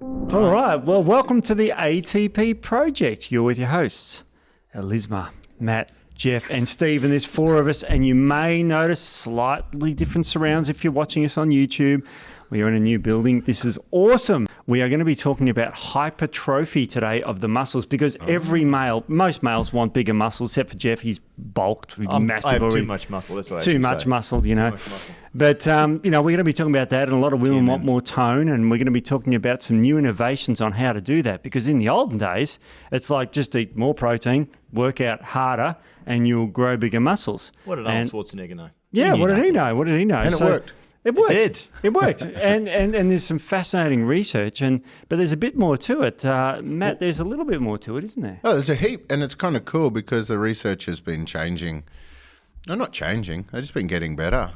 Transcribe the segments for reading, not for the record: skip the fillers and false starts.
All right. Well, welcome to the ATP Project. You're with your hosts, Elisma, Matt, Jeff, and Steve, and there's four of us, and you may notice slightly different surrounds if you're watching us on YouTube. We are in a new building. This is awesome. We are going to be talking about hypertrophy today of the muscles because most males want bigger muscles, except for Jeff. He's bulked, massive. I have already. too much muscle. That's what I Too should much say. muscle, you know. Too much muscle. But, we're going to be talking about that, and a lot of women want more tone, and we're going to be talking about some new innovations on how to do that because in the olden days, it's like just eat more protein, work out harder, and you'll grow bigger muscles. What did Arnold Schwarzenegger know? Yeah, what did he know? What did he know? And it worked. It worked. It did. It worked. and there's some fascinating research, but there's a bit more to it. Matt, there's a little bit more to it, isn't there? Oh, there's a heap, and it's kind of cool because the research has been changing. No, not changing. They've just been getting better.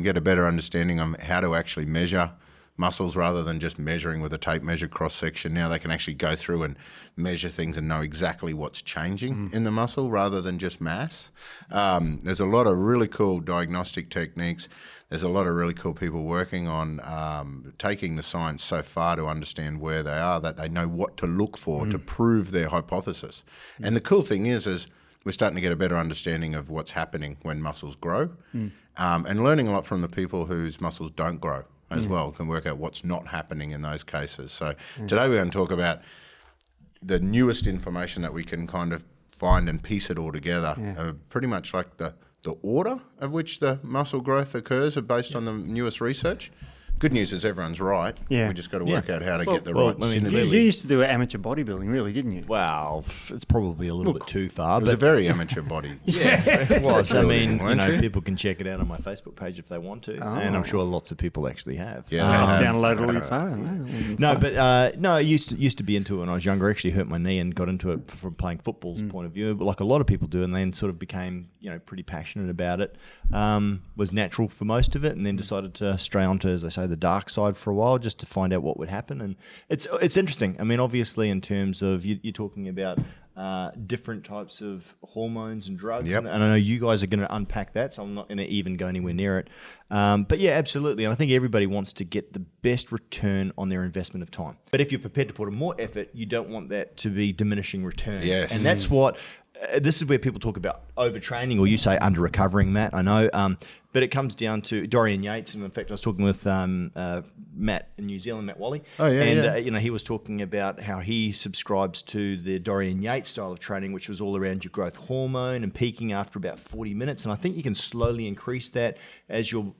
Get a better understanding on how to actually measure muscles rather than just measuring with a tape measure cross-section. Now they can actually go through and measure things and know exactly what's changing in the muscle rather than just mass. There's a lot of really cool diagnostic techniques. There's a lot of really cool people working on taking the science so far to understand where they are, that they know what to look for to prove their hypothesis. And the cool thing is we're starting to get a better understanding of what's happening when muscles grow and learning a lot from the people whose muscles don't grow as well, can work out what's not happening in those cases. So today we're going to talk about the newest information that we can kind of find and piece it all together, pretty much like the order of which the muscle growth occurs are based on the newest research. Good news is everyone's right. Yeah. We just got to work out how to get the well, right I mean, synergy. You used to do amateur bodybuilding, really, didn't you? Wow, it's probably a little bit too far. It was a very amateur body. Yeah, it was. I mean, weren't you? people can check it out on my Facebook page if they want to, and I'm sure lots of people actually have. Yeah, they have. Download it on your phone. No, but I used to be into it when I was younger. I actually hurt my knee and got into it from playing football's point of view, but like a lot of people do, and then sort of became pretty passionate about it. Was natural for most of it, and then decided to stray onto, as they say, the dark side for a while, just to find out what would happen. And it's interesting. I mean, obviously, in terms of you're talking about different types of hormones and drugs, and I know you guys are going to unpack that, so I'm not going to even go anywhere near it. But yeah, absolutely. And I think everybody wants to get the best return on their investment of time. But if you're prepared to put in more effort, you don't want that to be diminishing returns. Yes. And that's what. This is where people talk about overtraining, or you say under-recovering, Matt, I know. But it comes down to Dorian Yates, and in fact, I was talking with Matt in New Zealand, Matt Wally. Oh, yeah, and he was talking about how he subscribes to the Dorian Yates style of training, which was all around your growth hormone and peaking after about 40 minutes. And I think you can slowly increase that as your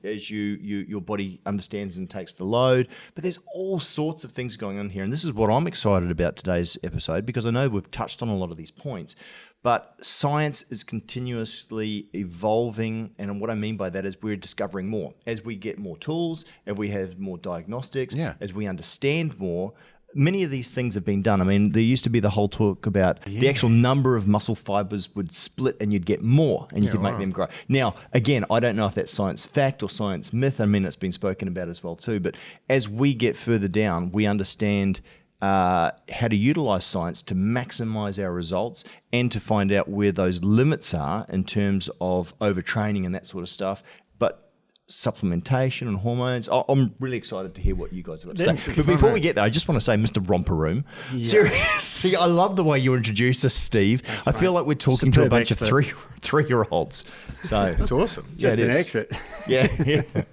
body understands and takes the load. But there's all sorts of things going on here, and this is what I'm excited about today's episode, because I know we've touched on a lot of these points. But science is continuously evolving, and what I mean by that is we're discovering more. As we get more tools, as we have more diagnostics, as we understand more, many of these things have been done. I mean, there used to be the whole talk about the actual number of muscle fibers would split and you'd get more and you could make them grow. Now, again, I don't know if that's science fact or science myth. I mean, it's been spoken about as well too. But as we get further down, we understand how to utilize science to maximize our results and to find out where those limits are in terms of overtraining and that sort of stuff. But supplementation and hormones, I'm really excited to hear what you guys have got to say. But before we get there, I just want to say, Mr. Romper Room, seriously, I love the way you introduce us, Steve. I feel like we're talking to a bunch of three-year-olds. So It's awesome. Just an exit. Yeah.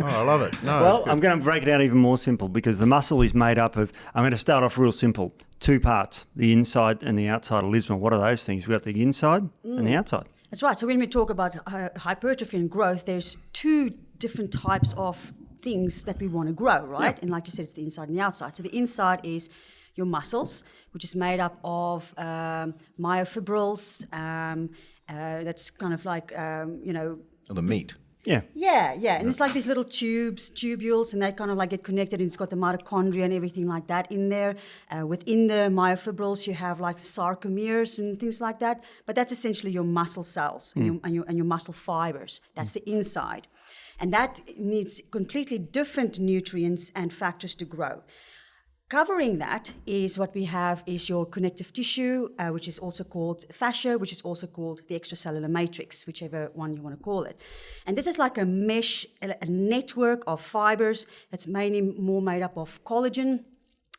Oh, I love it. No, Well, I'm going to break it out even more simple because the muscle is made up of, I'm going to start off real simple, two parts, the inside and the outside of Lisbon. What are those things? We've got the inside and the outside. That's right. So when we talk about hypertrophy and growth, there's two different types of things that we want to grow, right? And like you said, it's the inside and the outside. So the inside is your muscles, which is made up of myofibrils. That's kind of like, the meat. Yeah. Yeah. And it's like these little tubules, and they kind of like get connected, and it's got the mitochondria and everything like that in there. Within the myofibrils, you have like sarcomeres and things like that. But that's essentially your muscle cells and your muscle fibers. That's the inside. And that needs completely different nutrients and factors to grow. Covering that is what we have is your connective tissue, which is also called fascia, which is also called the extracellular matrix, whichever one you want to call it. And this is like a mesh, a network of fibers that's mainly more made up of collagen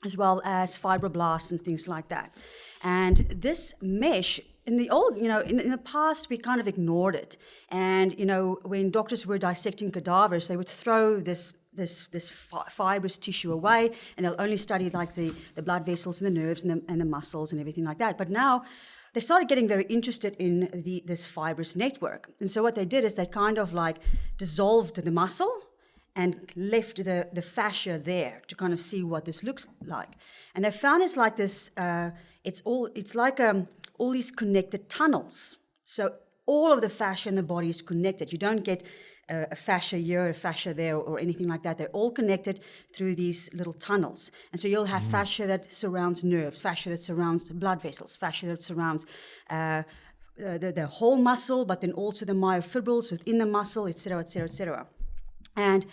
as well as fibroblasts and things like that. And this mesh, in the old, in the past, we kind of ignored it. And, when doctors were dissecting cadavers, they would throw this fibrous tissue away, and they'll only study like the blood vessels and the nerves and the muscles and everything like that. But now they started getting very interested in this fibrous network. And so what they did is they kind of like dissolved the muscle and left the fascia there to kind of see what this looks like. And they found it's like this, it's like all these connected tunnels. So all of the fascia in the body is connected. You don't get a fascia here, a fascia there, or anything like that. They're all connected through these little tunnels. And so you'll have fascia that surrounds nerves, fascia that surrounds blood vessels, fascia that surrounds the whole muscle, but then also the myofibrils within the muscle, et cetera, et cetera, et cetera. And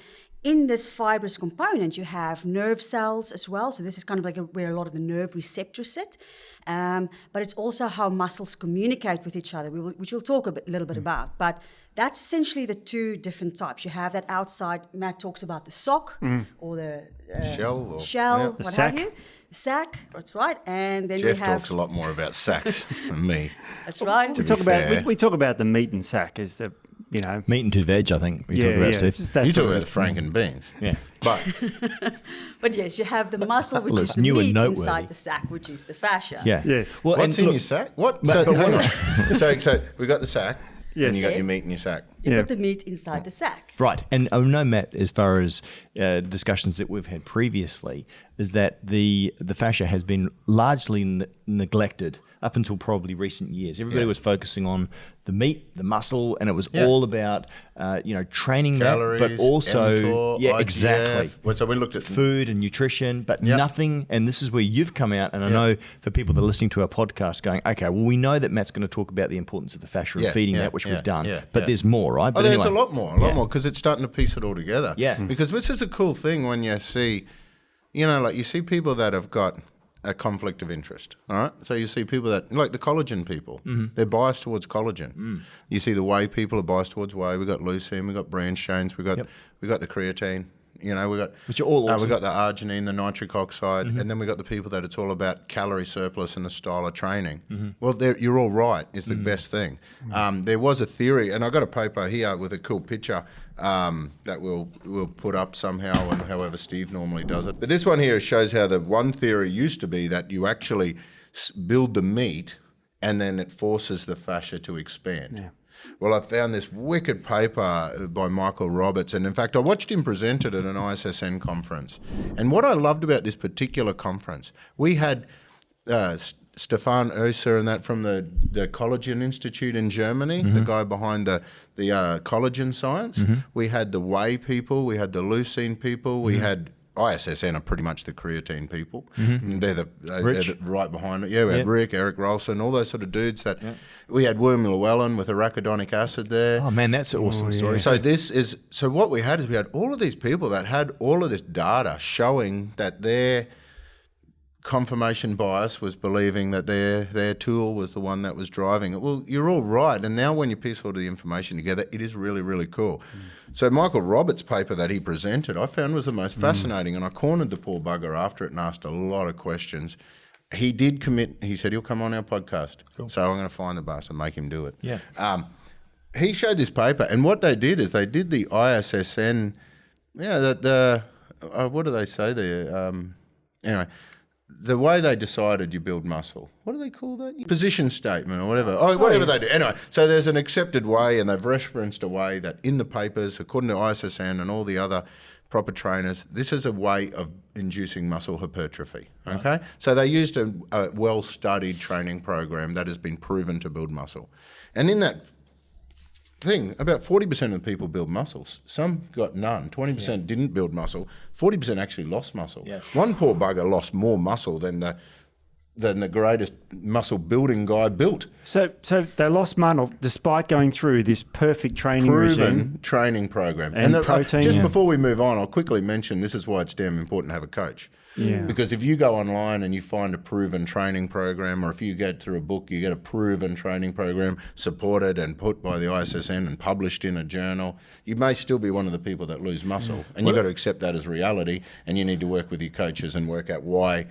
in this fibrous component, you have nerve cells as well. So this is kind of like where a lot of the nerve receptors sit. But it's also how muscles communicate with each other, which we'll talk a little bit about. But that's essentially the two different types. You have that outside, Matt talks about the sock or the shell, what sac. Have you. The sac, that's right. And then Jeff we have... talks a lot more about sacs than me. That's right. We talk about the meat and sac as the, Meat and two veg, I think we talk about, Steve. You talk about the frank and beans. Yeah. But yes, you have the muscle, which is the new and meat noteworthy. inside the sac, which is the fascia. Yeah. Yes. Well, What's in your sac? What? So, hang on. So we got the sac, and you got your meat in your sac. You put the meat inside the sac. Right. And I know, Matt, as far as discussions that we've had previously, is that the fascia has been largely neglected up until probably recent years. Everybody was focusing on the meat, the muscle, and it was all about, training Calories, that, but also, mTOR, exactly. IGF. So we looked at food and nutrition, but nothing. And this is where you've come out. And I know for people that are listening to our podcast going, okay, well, we know that Matt's going to talk about the importance of the fascia and feeding that, which we've done. But there's more, right? But there's a lot more, because it's starting to piece it all together. Yeah. Because this is a cool thing when you see, you see people that have got a conflict of interest, all right? So you see people that, like the collagen people, they're biased towards collagen. You see the whey people are biased towards whey. We've got leucine, we've got branch chains, we've got the creatine, we got which are all awesome. we got the arginine, the nitric oxide, and then we got the people that it's all about calorie surplus and the style of training. Well, you're all right. Is the best thing. There was a theory, and I got a paper here with a cool picture that we'll put up somehow, and however Steve normally does it. But this one here shows how the one theory used to be that you actually build the meat, and then it forces the fascia to expand. Yeah. Well, I found this wicked paper by Michael Roberts, and in fact, I watched him present it at an ISSN conference. And what I loved about this particular conference, we had Stefan Oeser and that from the Collagen Institute in Germany, the guy behind the collagen science. We had the whey people, we had the leucine people, we had ISSN are pretty much the creatine people. They're right behind it. Yeah, we had Rick, Eric Rolson, all those sort of dudes that we had Worm Llewellyn with arachidonic acid there. Oh man, that's an awesome story. So what we had is we had all of these people that had all of this data showing that their confirmation bias was believing that their tool was the one that was driving it. Well, you're all right. And now when you piece all the information together, it is really, really cool. So Michael Roberts' paper that he presented, I found was the most fascinating. And I cornered the poor bugger after it and asked a lot of questions. He did commit. He said he'll come on our podcast. Cool. So I'm going to find the bus and make him do it. Yeah. He showed this paper. And what they did is they did the ISSN, what do they say there? Anyway, the way they decided you build muscle, what do they call that? Position statement or whatever. Whatever they do. Anyway, so there's an accepted way, and they've referenced a way that in the papers, according to ISSN and all the other proper trainers, this is a way of inducing muscle hypertrophy, okay? So they used a well-studied training program that has been proven to build muscle. And in that thing, about 40% of the people build muscles. Some got none. 20% didn't build muscle. 40% actually lost muscle. Yes. One poor bugger lost more muscle than the greatest muscle building guy built. So they lost muscle despite going through this perfect training Proven regime. Training program. And protein. Before we move on, I'll quickly mention this is why it's damn important to have a coach. Yeah. Because if you go online and you find a proven training program, or if you get through a book, you get a proven training program supported and put by the ISSN and published in a journal, you may still be one of the people that lose muscle. And you've got to accept that as reality, and you need to work with your coaches and work out why.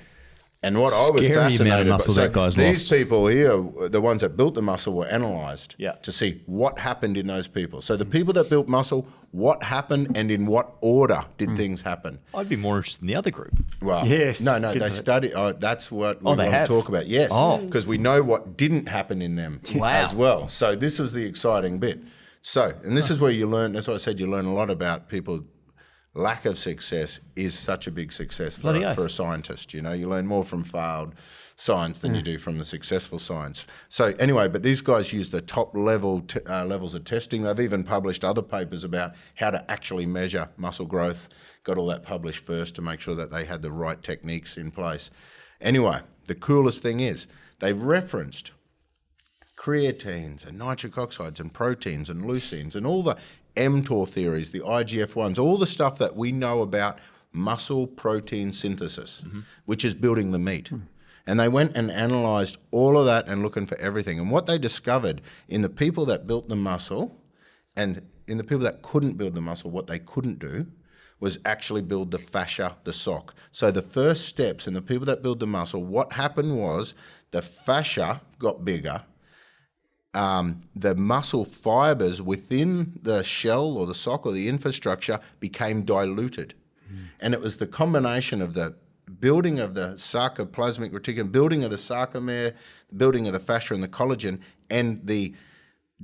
And what I was Scary amount of fascinated by, muscle so that guy's these lost. people here, the ones that built the muscle, were analysed Yeah. to see what happened in those people. So the people that built muscle, what happened and in what order did things happen? I'd be more interested in the other group. Well, Yes. no, Get they to it. study. Oh, that's what we they want to have? talk about. Yes, Oh. because we know what didn't happen in them Wow. as well. So this was the exciting bit. So, and this is where you learn. That's why I said you learn a lot about people. Lack of success is such a big success Bloody for oath. a scientist. You know, you learn more from failed science than you do from the successful science. So anyway, but these guys use the top level levels of testing. They've even published other papers about how to actually measure muscle growth. Got all that published first to make sure that they had the right techniques in place. Anyway, the coolest thing is they referenced creatines and nitric oxides and proteins and leucines and all the mTOR theories, the IGF-1s, all the stuff that we know about muscle protein synthesis, which is building the meat. And they went and analysed all of that and looking for everything. And what they discovered in the people that built the muscle and in the people that couldn't build the muscle, what they couldn't do was actually build the fascia, the sock. So the first steps in the people that build the muscle, what happened was the fascia got bigger, the muscle fibers within the shell or the sock or the infrastructure became diluted. And it was the combination of the building of the sarcoplasmic reticulum, building of the sarcomere, building of the fascia and the collagen, and the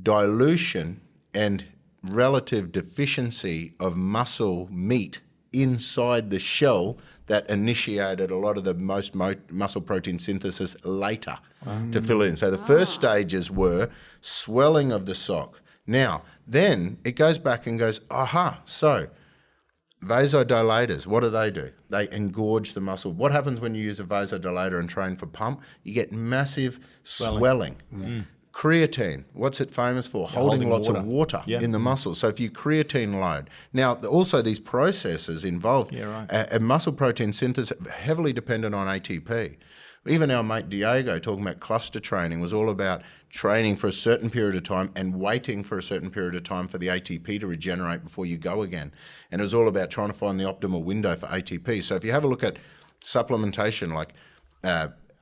dilution and relative deficiency of muscle meat inside the shell that initiated a lot of the most muscle protein synthesis later to fill in. So the first stages were swelling of the sock. Now, then it goes back and goes, so vasodilators, what do? They engorge the muscle. What happens when you use a vasodilator and train for pump? You get massive swelling. Creatine, what's it famous for? Holding lots of water in the muscle. So if you creatine load. Now, also these processes involved and muscle protein synthesis heavily dependent on ATP. Even our mate Diego talking about cluster training was all about training for a certain period of time and waiting for a certain period of time for the ATP to regenerate before you go again. And it was all about trying to find the optimal window for ATP. So if you have a look at supplementation like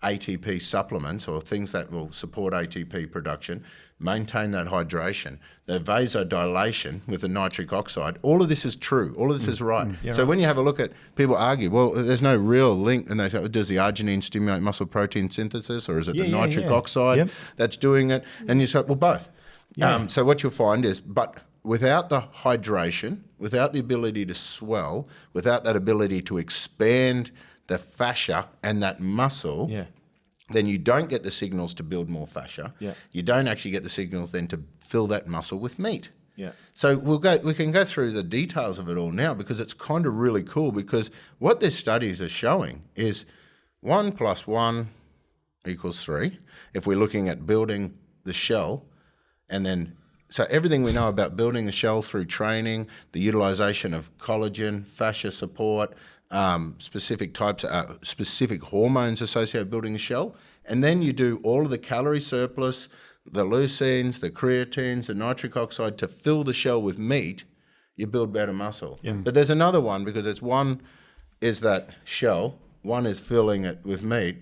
ATP supplements or things that will support ATP production, maintain that hydration, the vasodilation with the nitric oxide, all of this is true. All of this is right. So when you have a look at, people argue, well, there's no real link, and they say, does the arginine stimulate muscle protein synthesis, or is it the nitric oxide that's doing it? And you say, well, both. So what you'll find is, but without the hydration, without the ability to swell, without that ability to expand the fascia and that muscle, then you don't get the signals to build more fascia. You don't actually get the signals then to fill that muscle with meat. So we can go through the details of it all now, because it's kind of really cool, because what these studies are showing is 1 + 1 = 3. If we're looking at building the shell, and then so everything we know about building the shell through training, the utilization of collagen, fascia support, specific types, specific hormones associated with building a shell, and then you do all of the calorie surplus, the leucines, the creatines, the nitric oxide to fill the shell with meat, you build better muscle. But there's another one, because it's one is that shell, one is filling it with meat.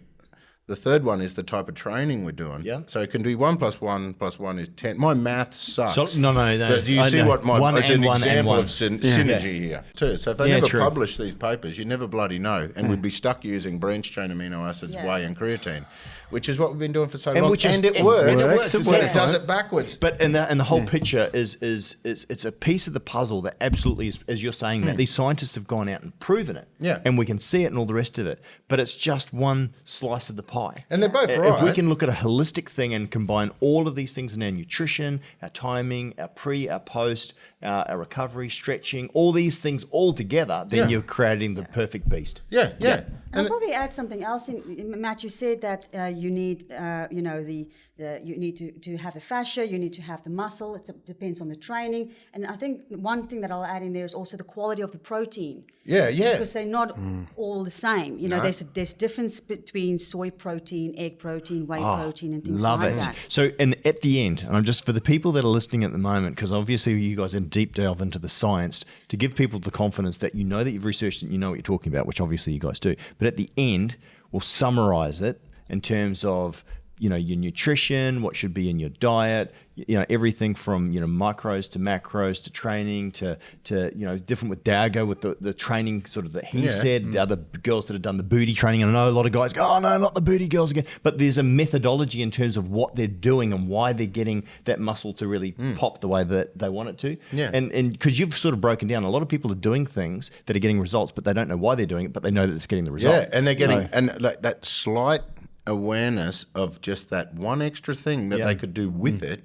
The third one is the type of training we're doing. So it can be 1 + 1 + 1 is 10. My math sucks. No. But do you see what my it's an example of synergy here too. So if they never publish these papers, you never bloody know, and we'd be stuck using branched chain amino acids, whey and creatine, which is what we've been doing for so long. And it works. It does it backwards. But and the whole picture is it's a piece of the puzzle that absolutely is, as you're saying, that these scientists have gone out and proven it. And we can see it and all the rest of it. But it's just one slice of the pie. And they're both right. If we can look at a holistic thing and combine all of these things in our nutrition, our timing, our pre, our post, our recovery, stretching, all these things all together, then you're creating the perfect beast. I'll probably add something else. Matt, you said that you need, the You need to have the fascia, you need to have the muscle. It depends on the training. And I think one thing that I'll add in there is also the quality of the protein. Yeah. Because they're not all the same. You know, there's difference between soy protein, egg protein, whey protein, and things like that. So, and at the end, and I'm just for the people that are listening at the moment, because obviously you guys are deep delve into the science, to give people the confidence that you know that you've researched and you know what you're talking about, which obviously you guys do. But at the end, we'll summarize it in terms of, you know, your nutrition, what should be in your diet, you know, everything from, you know, micros to macros to training to you know, different with Dago with the training sort of that he said, the other girls that have done the booty training. And I know a lot of guys go, oh no, not the booty girls again. But there's a methodology in terms of what they're doing and why they're getting that muscle to really pop the way that they want it to. Yeah. And because you've sort of broken down, a lot of people are doing things that are getting results, but they don't know why they're doing it, but they know that it's getting the result. Yeah, and they're getting, and like that slight awareness of just that one extra thing that they could do with it,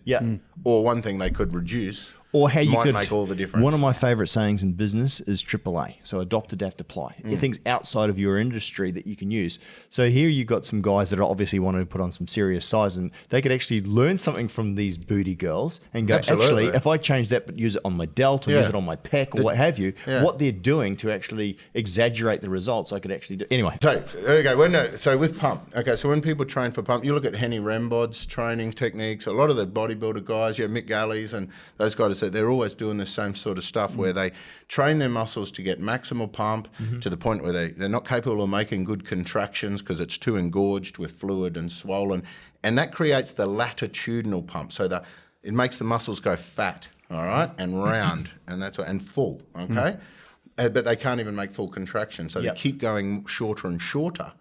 or one thing they could reduce, or how you might could make all the difference. One of my favorite sayings in business is AAA. So adopt, adapt, apply. Things outside of your industry that you can use. So here you've got some guys that are obviously wanting to put on some serious size, and they could actually learn something from these booty girls and go, Absolutely. actually, if I change that but use it on my delt or use it on my pec or what have you, what they're doing to actually exaggerate the results, I could actually do. Anyway. So there you go. So with pump, so when people train for pump, you look at Henny Rambod's training techniques. A lot of the bodybuilder guys, Mick Galley's and those guys, they're always doing the same sort of stuff where they train their muscles to get maximal pump to the point where they're not capable of making good contractions because it's too engorged with fluid and swollen, and that creates the latitudinal pump. So it makes the muscles go fat, all right, and round, and full, okay. But they can't even make full contraction, so they keep going shorter and shorter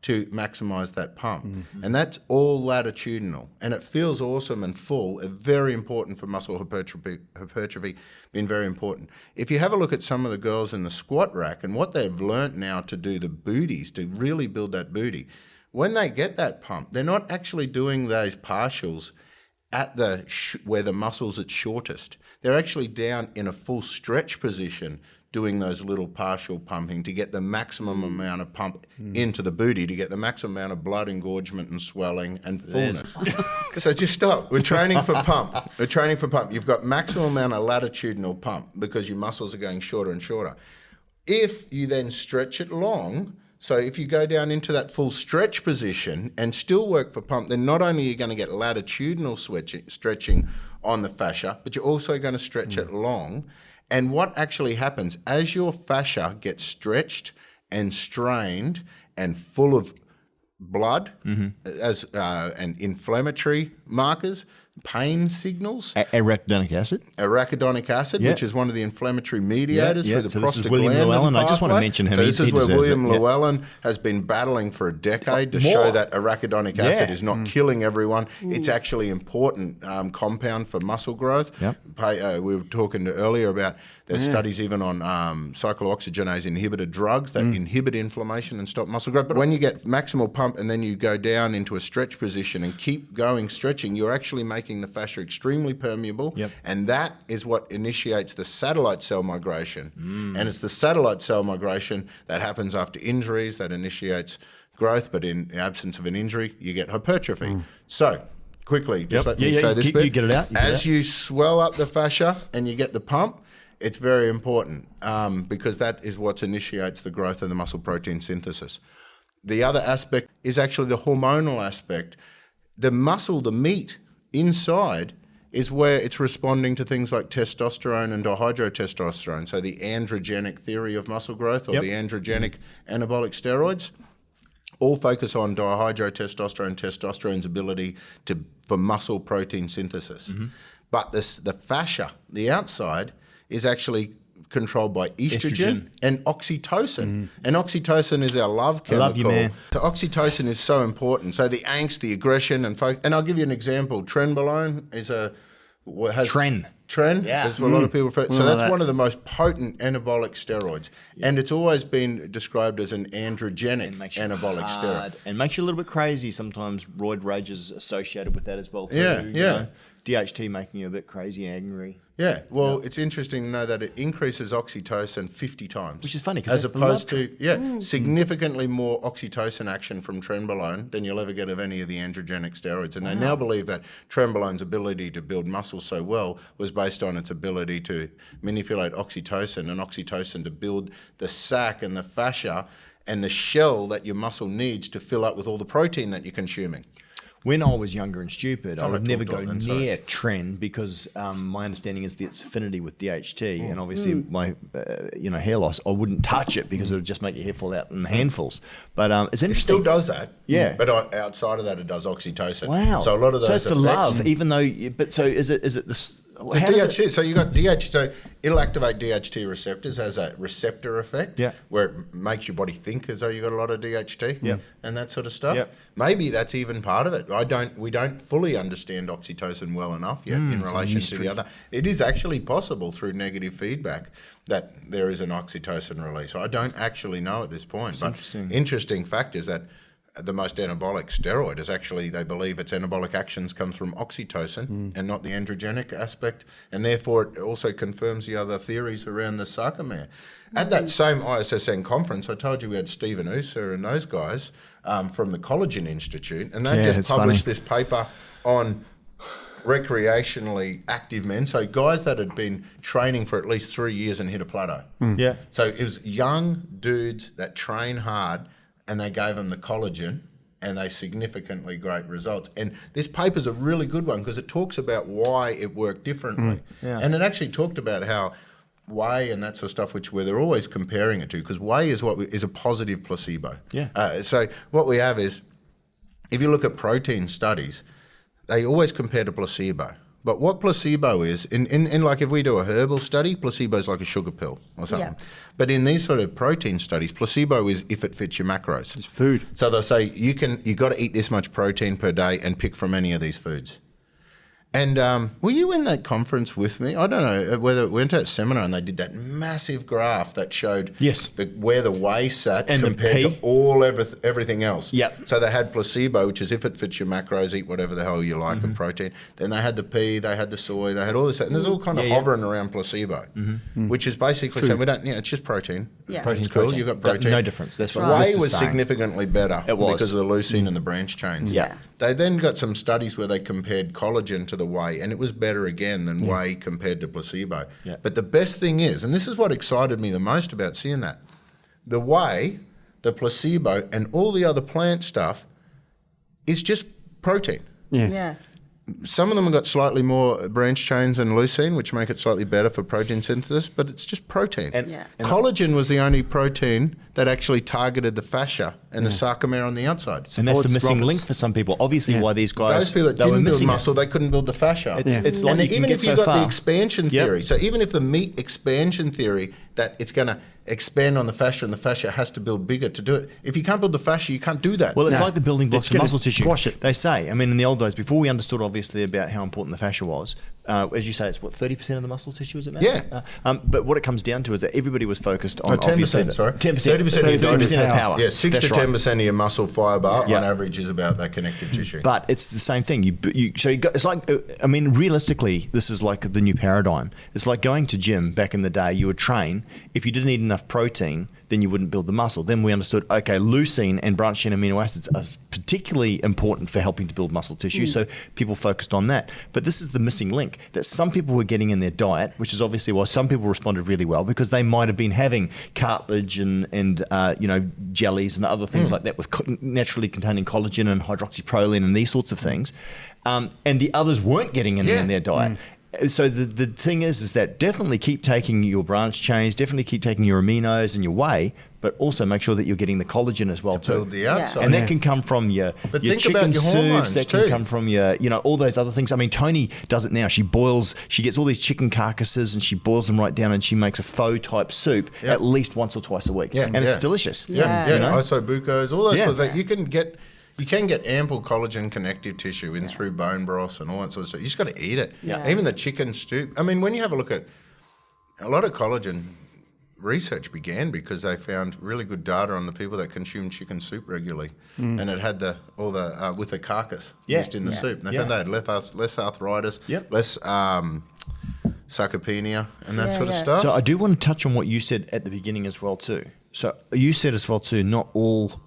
to maximize that pump. And that's all latitudinal. And it feels awesome and full, very important for muscle hypertrophy, been very important. If you have a look at some of the girls in the squat rack and what they've learnt now to do the booties, to really build that booty, when they get that pump, they're not actually doing those partials at where the muscle's at shortest. They're actually down in a full stretch position doing those little partial pumping to get the maximum amount of pump into the booty, to get the maximum amount of blood engorgement and swelling and fullness. So just stop. We're training for pump. You've got maximum amount of latitudinal pump because your muscles are going shorter and shorter. If you then stretch it long, so if you go down into that full stretch position and still work for pump, then not only are you going to get latitudinal stretching on the fascia, but you're also going to stretch it long. And what actually happens as your fascia gets stretched and strained and full of blood and inflammatory markers, pain signals. Arachidonic acid. Which is one of the inflammatory mediators through the so prostaglandin this is William Llewellyn. I just want to mention him. So this he is where deserves William it. Llewellyn has been battling for a decade to show that arachidonic acid is not killing everyone. It's actually important compound for muscle growth. We were talking earlier about there's studies even on cyclooxygenase inhibitor drugs that inhibit inflammation and stop muscle growth. But when you get maximal pump and then you go down into a stretch position and keep going stretching, you're actually making the fascia extremely permeable, and that is what initiates the satellite cell migration. And it's the satellite cell migration that happens after injuries that initiates growth, but in the absence of an injury, you get hypertrophy. So, quickly, just let me say this bit. You get it out. As you swell up the fascia and you get the pump, it's very important because that is what initiates the growth of the muscle protein synthesis. The other aspect is actually the hormonal aspect. The muscle, the meat inside, is where it's responding to things like testosterone and dihydrotestosterone. So the androgenic theory of muscle growth, or the androgenic anabolic steroids, all focus on dihydrotestosterone, testosterone's ability for muscle protein synthesis. But the fascia, the outside, is actually controlled by estrogen and oxytocin. And oxytocin is our love chemical. I love you, man. So oxytocin is so important. So the angst, the aggression, and I'll give you an example. Trenbolone is Tren, Yeah. that's what a lot of people refer. So that's one of the most potent anabolic steroids. And it's always been described as an androgenic anabolic steroid. And makes you a little bit crazy sometimes. Roid rage is associated with that as well too. Yeah. You know? DHT making you a bit crazy, angry. Yeah, well, it's interesting to know that it increases oxytocin 50 times. Which is funny, 'cause as that's the opposed love to, significantly more oxytocin action from trenbolone than you'll ever get of any of the androgenic steroids. And they now believe that trenbolone's ability to build muscle so well was based on its ability to manipulate oxytocin and oxytocin to build the sac and the fascia and the shell that your muscle needs to fill up with all the protein that you're consuming. When I was younger and stupid, I would never talked go about that, near Tren because my understanding is its affinity with DHT, and obviously my hair loss, I wouldn't touch it because it would just make your hair fall out in handfuls. But it's It interesting. still does that. Yeah. But outside of that, it does oxytocin. Wow. So a lot of those So it's the effects- love, even though. But so is it this? So How does DHT, so you got DHT, so it'll activate DHT receptors as a receptor effect, Yeah. where it makes your body think as though you got a lot of DHT, Yeah. and that sort of stuff. Yeah. Maybe that's even part of it. We don't fully understand oxytocin well enough yet in relation to the other. It is actually possible through negative feedback that there is an oxytocin release. I don't actually know at this point. But interesting. Interesting fact is that the most anabolic steroid is actually, they believe its anabolic actions comes from oxytocin and not the androgenic aspect, and therefore it also confirms the other theories around the sarcomere. At that same ISSN conference, I told you we had Stephen Usa and those guys from the Collagen Institute, and they just published this paper on recreationally active men, so guys that had been training for at least 3 years and hit a plateau. Yeah. So it was young dudes that train hard, and they gave them the collagen, and they significantly great results. And this paper's a really good one because it talks about why it worked differently. Yeah. And it actually talked about how whey and that sort of stuff, which they're always comparing it to, because whey is is a positive placebo. Yeah. So what we have is, if you look at protein studies, they always compare to placebo. But what placebo is, in like if we do a herbal study, placebo is like a sugar pill or something. Yeah. But in these sort of protein studies, placebo is if it fits your macros. It's food. So they'll say you got to eat this much protein per day and pick from any of these foods. And were you in that conference with me? I don't know whether we went to that seminar and they did that massive graph that showed Yes. where the whey sat And the compared P. to everything else. Yep. So they had placebo, which is if it fits your macros, eat whatever the hell you like of protein. Then they had the pea, they had the soy, they had all this, and there's all kind of hovering around placebo, which is basically saying it's just protein. Yeah. Protein's It's cool. protein. You've got protein. No difference. That's Right. what Whey this is was saying. significantly better It was. because of the leucine and the branch chains. Yeah. They then got some studies where they compared collagen to the whey, and it was better again than whey compared to placebo. Yeah. But the best thing is, and this is what excited me the most about seeing that, the whey, the placebo, and all the other plant stuff is just protein. Yeah. Some of them have got slightly more branch chains and leucine, which make it slightly better for protein synthesis, but it's just protein. And, Yeah. and Collagen was the only protein that actually targeted the fascia and the sarcomere on the outside. And that's the Supports missing Roberts. link for some people. Obviously, why these guys Those people that they were didn't build missing it. muscle, they couldn't build the fascia. It's like and you can even get if you so got far. the expansion Yep. theory, so even if the meat expansion theory that it's going to expand on the fascia and the fascia has to build bigger to do it, if you can't build the fascia, you can't do that. Well, it's No. like the building blocks It's of gonna muscle tissue. squash it. They say, I mean, in the old days, before we understood obviously about how important the fascia was, as you say, it's what, 30% of the muscle tissue, is it, Matt? Yeah. But what it comes down to is that everybody was focused on 10%, obviously sorry. 10%. 30% of power. Yeah, 6 That's to right. 10% of your muscle fiber Yeah. on average is about that connective tissue. But it's the same thing. It's like, I mean, realistically, this is like the new paradigm. It's like going to gym back in the day. You would train. If you didn't eat enough protein, then you wouldn't build the muscle. Then we understood, okay, leucine and branched chain amino acids are particularly important for helping to build muscle tissue. So people focused on that. But this is the missing link that some people were getting in their diet, which is obviously why some people responded really well, because they might have been having cartilage and jellies and other things like that with naturally containing collagen and hydroxyproline and these sorts of things. And the others weren't getting in their diet. So the thing is that definitely keep taking your branch chains, definitely keep taking your aminos and your whey, but also make sure that you're getting the collagen as well too. build the outside. And that can come from your think chicken about your hormones soups. That too. can come from your, all those other things. I mean, Tony does it now. She gets all these chicken carcasses and she boils them right down and she makes a faux type soup at least once or twice a week. Yeah, and it's yeah. delicious. Yeah. Yeah, You know? isobucos, all those Yeah. sort of things. You can get ample collagen connective tissue in through bone broth and all that sort of stuff. You just got to eat it. Yeah. Even the chicken stew. I mean, when you have a look at a lot of collagen research began because they found really good data on the people that consumed chicken soup regularly, and it had with the carcass used in the soup. And they found they had less arthritis, less sarcopenia, and that sort of stuff. So I do want to touch on what you said at the beginning as well too. So you said as well too, not all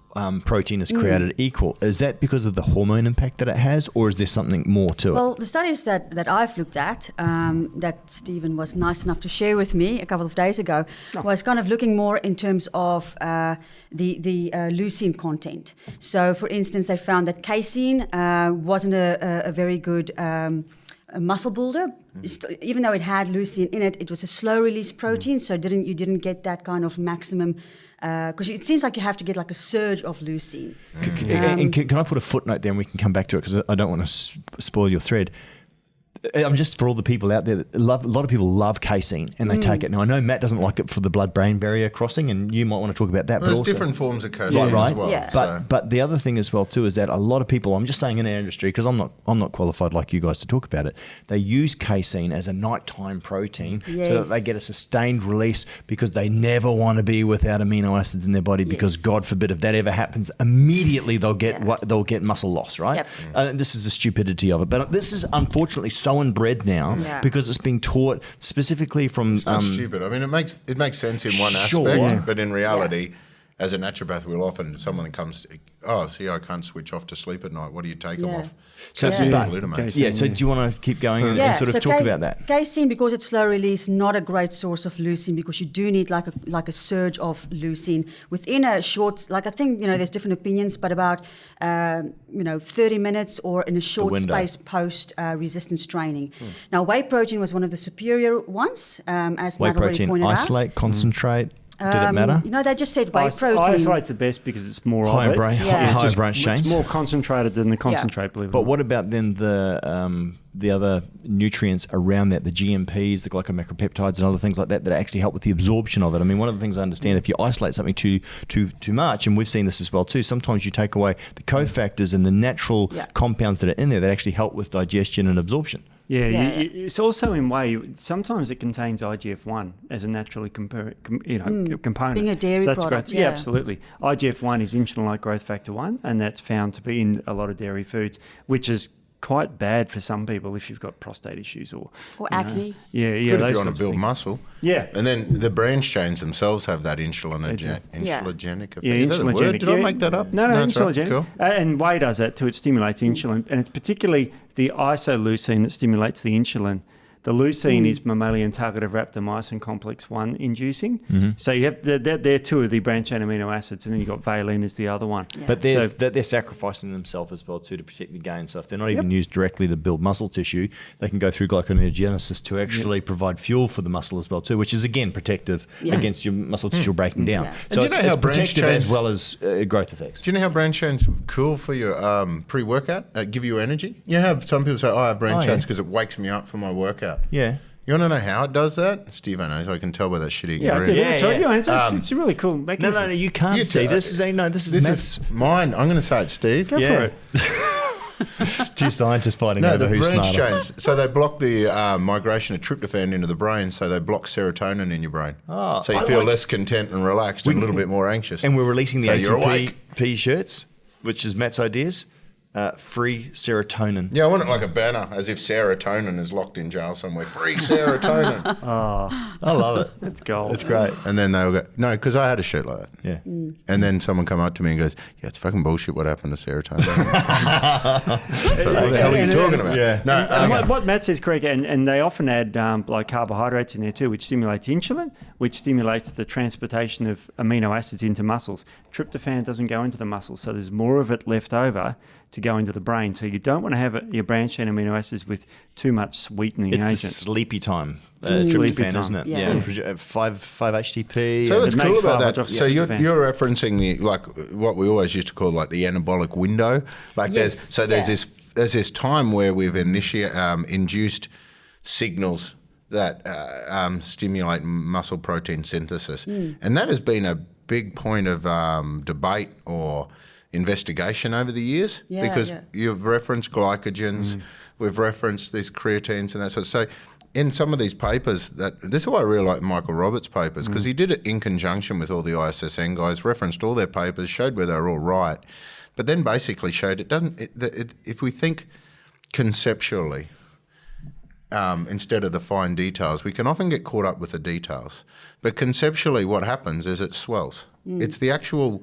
protein is created equal. Is that because of the hormone impact that it has, or is there something more to it? Well, the studies that I've looked at, that Stephen was nice enough to share with me a couple of days ago, was kind of looking more in terms of the leucine content. So, for instance, they found that casein wasn't a very good a muscle builder. Even though it had leucine in it, it was a slow release protein, so you didn't get that kind of maximum. Because it seems like you have to get like a surge of leucine. And can I put a footnote there and we can come back to it because I don't want to spoil your thread. I'm just for all the people out there that a lot of people love casein and they take it. Now I know Matt doesn't like it for the blood-brain barrier crossing, and you might want to talk about that. Well, there's also different forms of casein as well. Yeah. But the other thing as well too is that a lot of people, I'm just saying in our industry because I'm not qualified like you guys to talk about it. They use casein as a nighttime protein so that they get a sustained release because they never want to be without amino acids in their body because God forbid if that ever happens, immediately they'll get muscle loss, right? Yep. This is the stupidity of it, but this is unfortunately so inbred now because it's being taught specifically from. It's not stupid. I mean, it makes sense in one aspect, but in reality, as a naturopath, we'll often someone comes, I can't switch off to sleep at night. What do you take them off? So, glutamate. So do you want to keep going and sort of talk about that? Casein, because it's slow release, not a great source of leucine because you do need like a surge of leucine within a short. Like I think there's different opinions, but about 30 minutes or in a short space post resistance training. Now, whey protein was one of the superior ones, as Whey Matt already protein, pointed isolate, concentrate. Did it matter? They just said whey protein. Isolate's the best because it's more higher of it. higher branch chains. It's more concentrated than the concentrate, believe it or But not. what about then the other nutrients around that, the GMPs, the glycomacropeptides and other things like that actually help with the absorption of it? I mean, one of the things I understand, if you isolate something too much, and we've seen this as well too, sometimes you take away the cofactors and the natural compounds that are in there that actually help with digestion and absorption. It's also in whey. Sometimes it contains IGF-1 as a naturally component. Being a dairy so that's product, great. Yeah, absolutely. IGF-1 is insulin-like growth factor 1, and that's found to be in a lot of dairy foods, which is quite bad for some people if you've got prostate issues or acne. Good if you want to build muscle. Yeah. And then the branch chains themselves have that insulinogenic effect. Yeah, Is that the word? Did I make that up? No, insulinogenic. Right. Cool. And whey does that too. It stimulates insulin, and it's particularly the isoleucine that stimulates the insulin. The leucine is mammalian targeted rapamycin complex 1 inducing. So you have they're two of the branch chain amino acids, and then you've got valine as the other one. But they're sacrificing themselves as well too to protect the gain. So if they're not even used directly to build muscle tissue, they can go through glyconeogenesis to actually provide fuel for the muscle as well too, which is again protective against your muscle tissue breaking down. So it's protective as well as growth effects. Do you know how branch chains are cool for your pre-workout? Give you energy? You know how some people say, I have branch chains because it wakes me up for my workout. Yeah. You want to know how it does that? Steve, I know, so I can tell by that shitty Yeah, I green. did. It's a really cool mechanism. No, you can't see. This is This is mine. I'm going to say it, Steve. Go for it. Two scientists fighting over who's branch smarter. chains. So they block the migration of tryptophan into the brain, so they block serotonin in your brain. Oh, so you feel less content and relaxed and a little bit more anxious. And we're releasing the you're awake. ATP shirts, which is Matt's ideas. Free serotonin. Yeah, I want it like a banner, as if serotonin is locked in jail somewhere. Free serotonin. I love it. That's gold. It's great. And then they'll go, no, because I had a shirt like that. Yeah. And then someone come up to me and goes, yeah, it's fucking bullshit what happened to serotonin. So what the hell are you talking about? Yeah. No, And what Matt says is correct, and they often add like carbohydrates in there too, which stimulates insulin, which stimulates the transportation of amino acids into muscles. Tryptophan doesn't go into the muscles, so there's more of it left over to go into the brain. So you don't want to have your branch chain amino acids with too much sweetening It's agent. the sleepy time. Sleepy Tryptophan, time. isn't it? Yeah. 5-HTP. So what's It cool makes about that? 5-hydroxy So you're tryptophan. referencing the what we always used to call like the anabolic window. Like there's this time where we've induced signals that stimulate muscle protein synthesis, and that has been a big point of debate or investigation over the years because you've referenced glycogens, we've referenced these creatines and that sort of. So in some of these papers, this is why I really like Michael Roberts' papers, because he did it in conjunction with all the ISSN guys, referenced all their papers, showed where they were all right, but then basically showed if we think conceptually instead of the fine details, we can often get caught up with the details. But conceptually what happens is it swells. It's the actual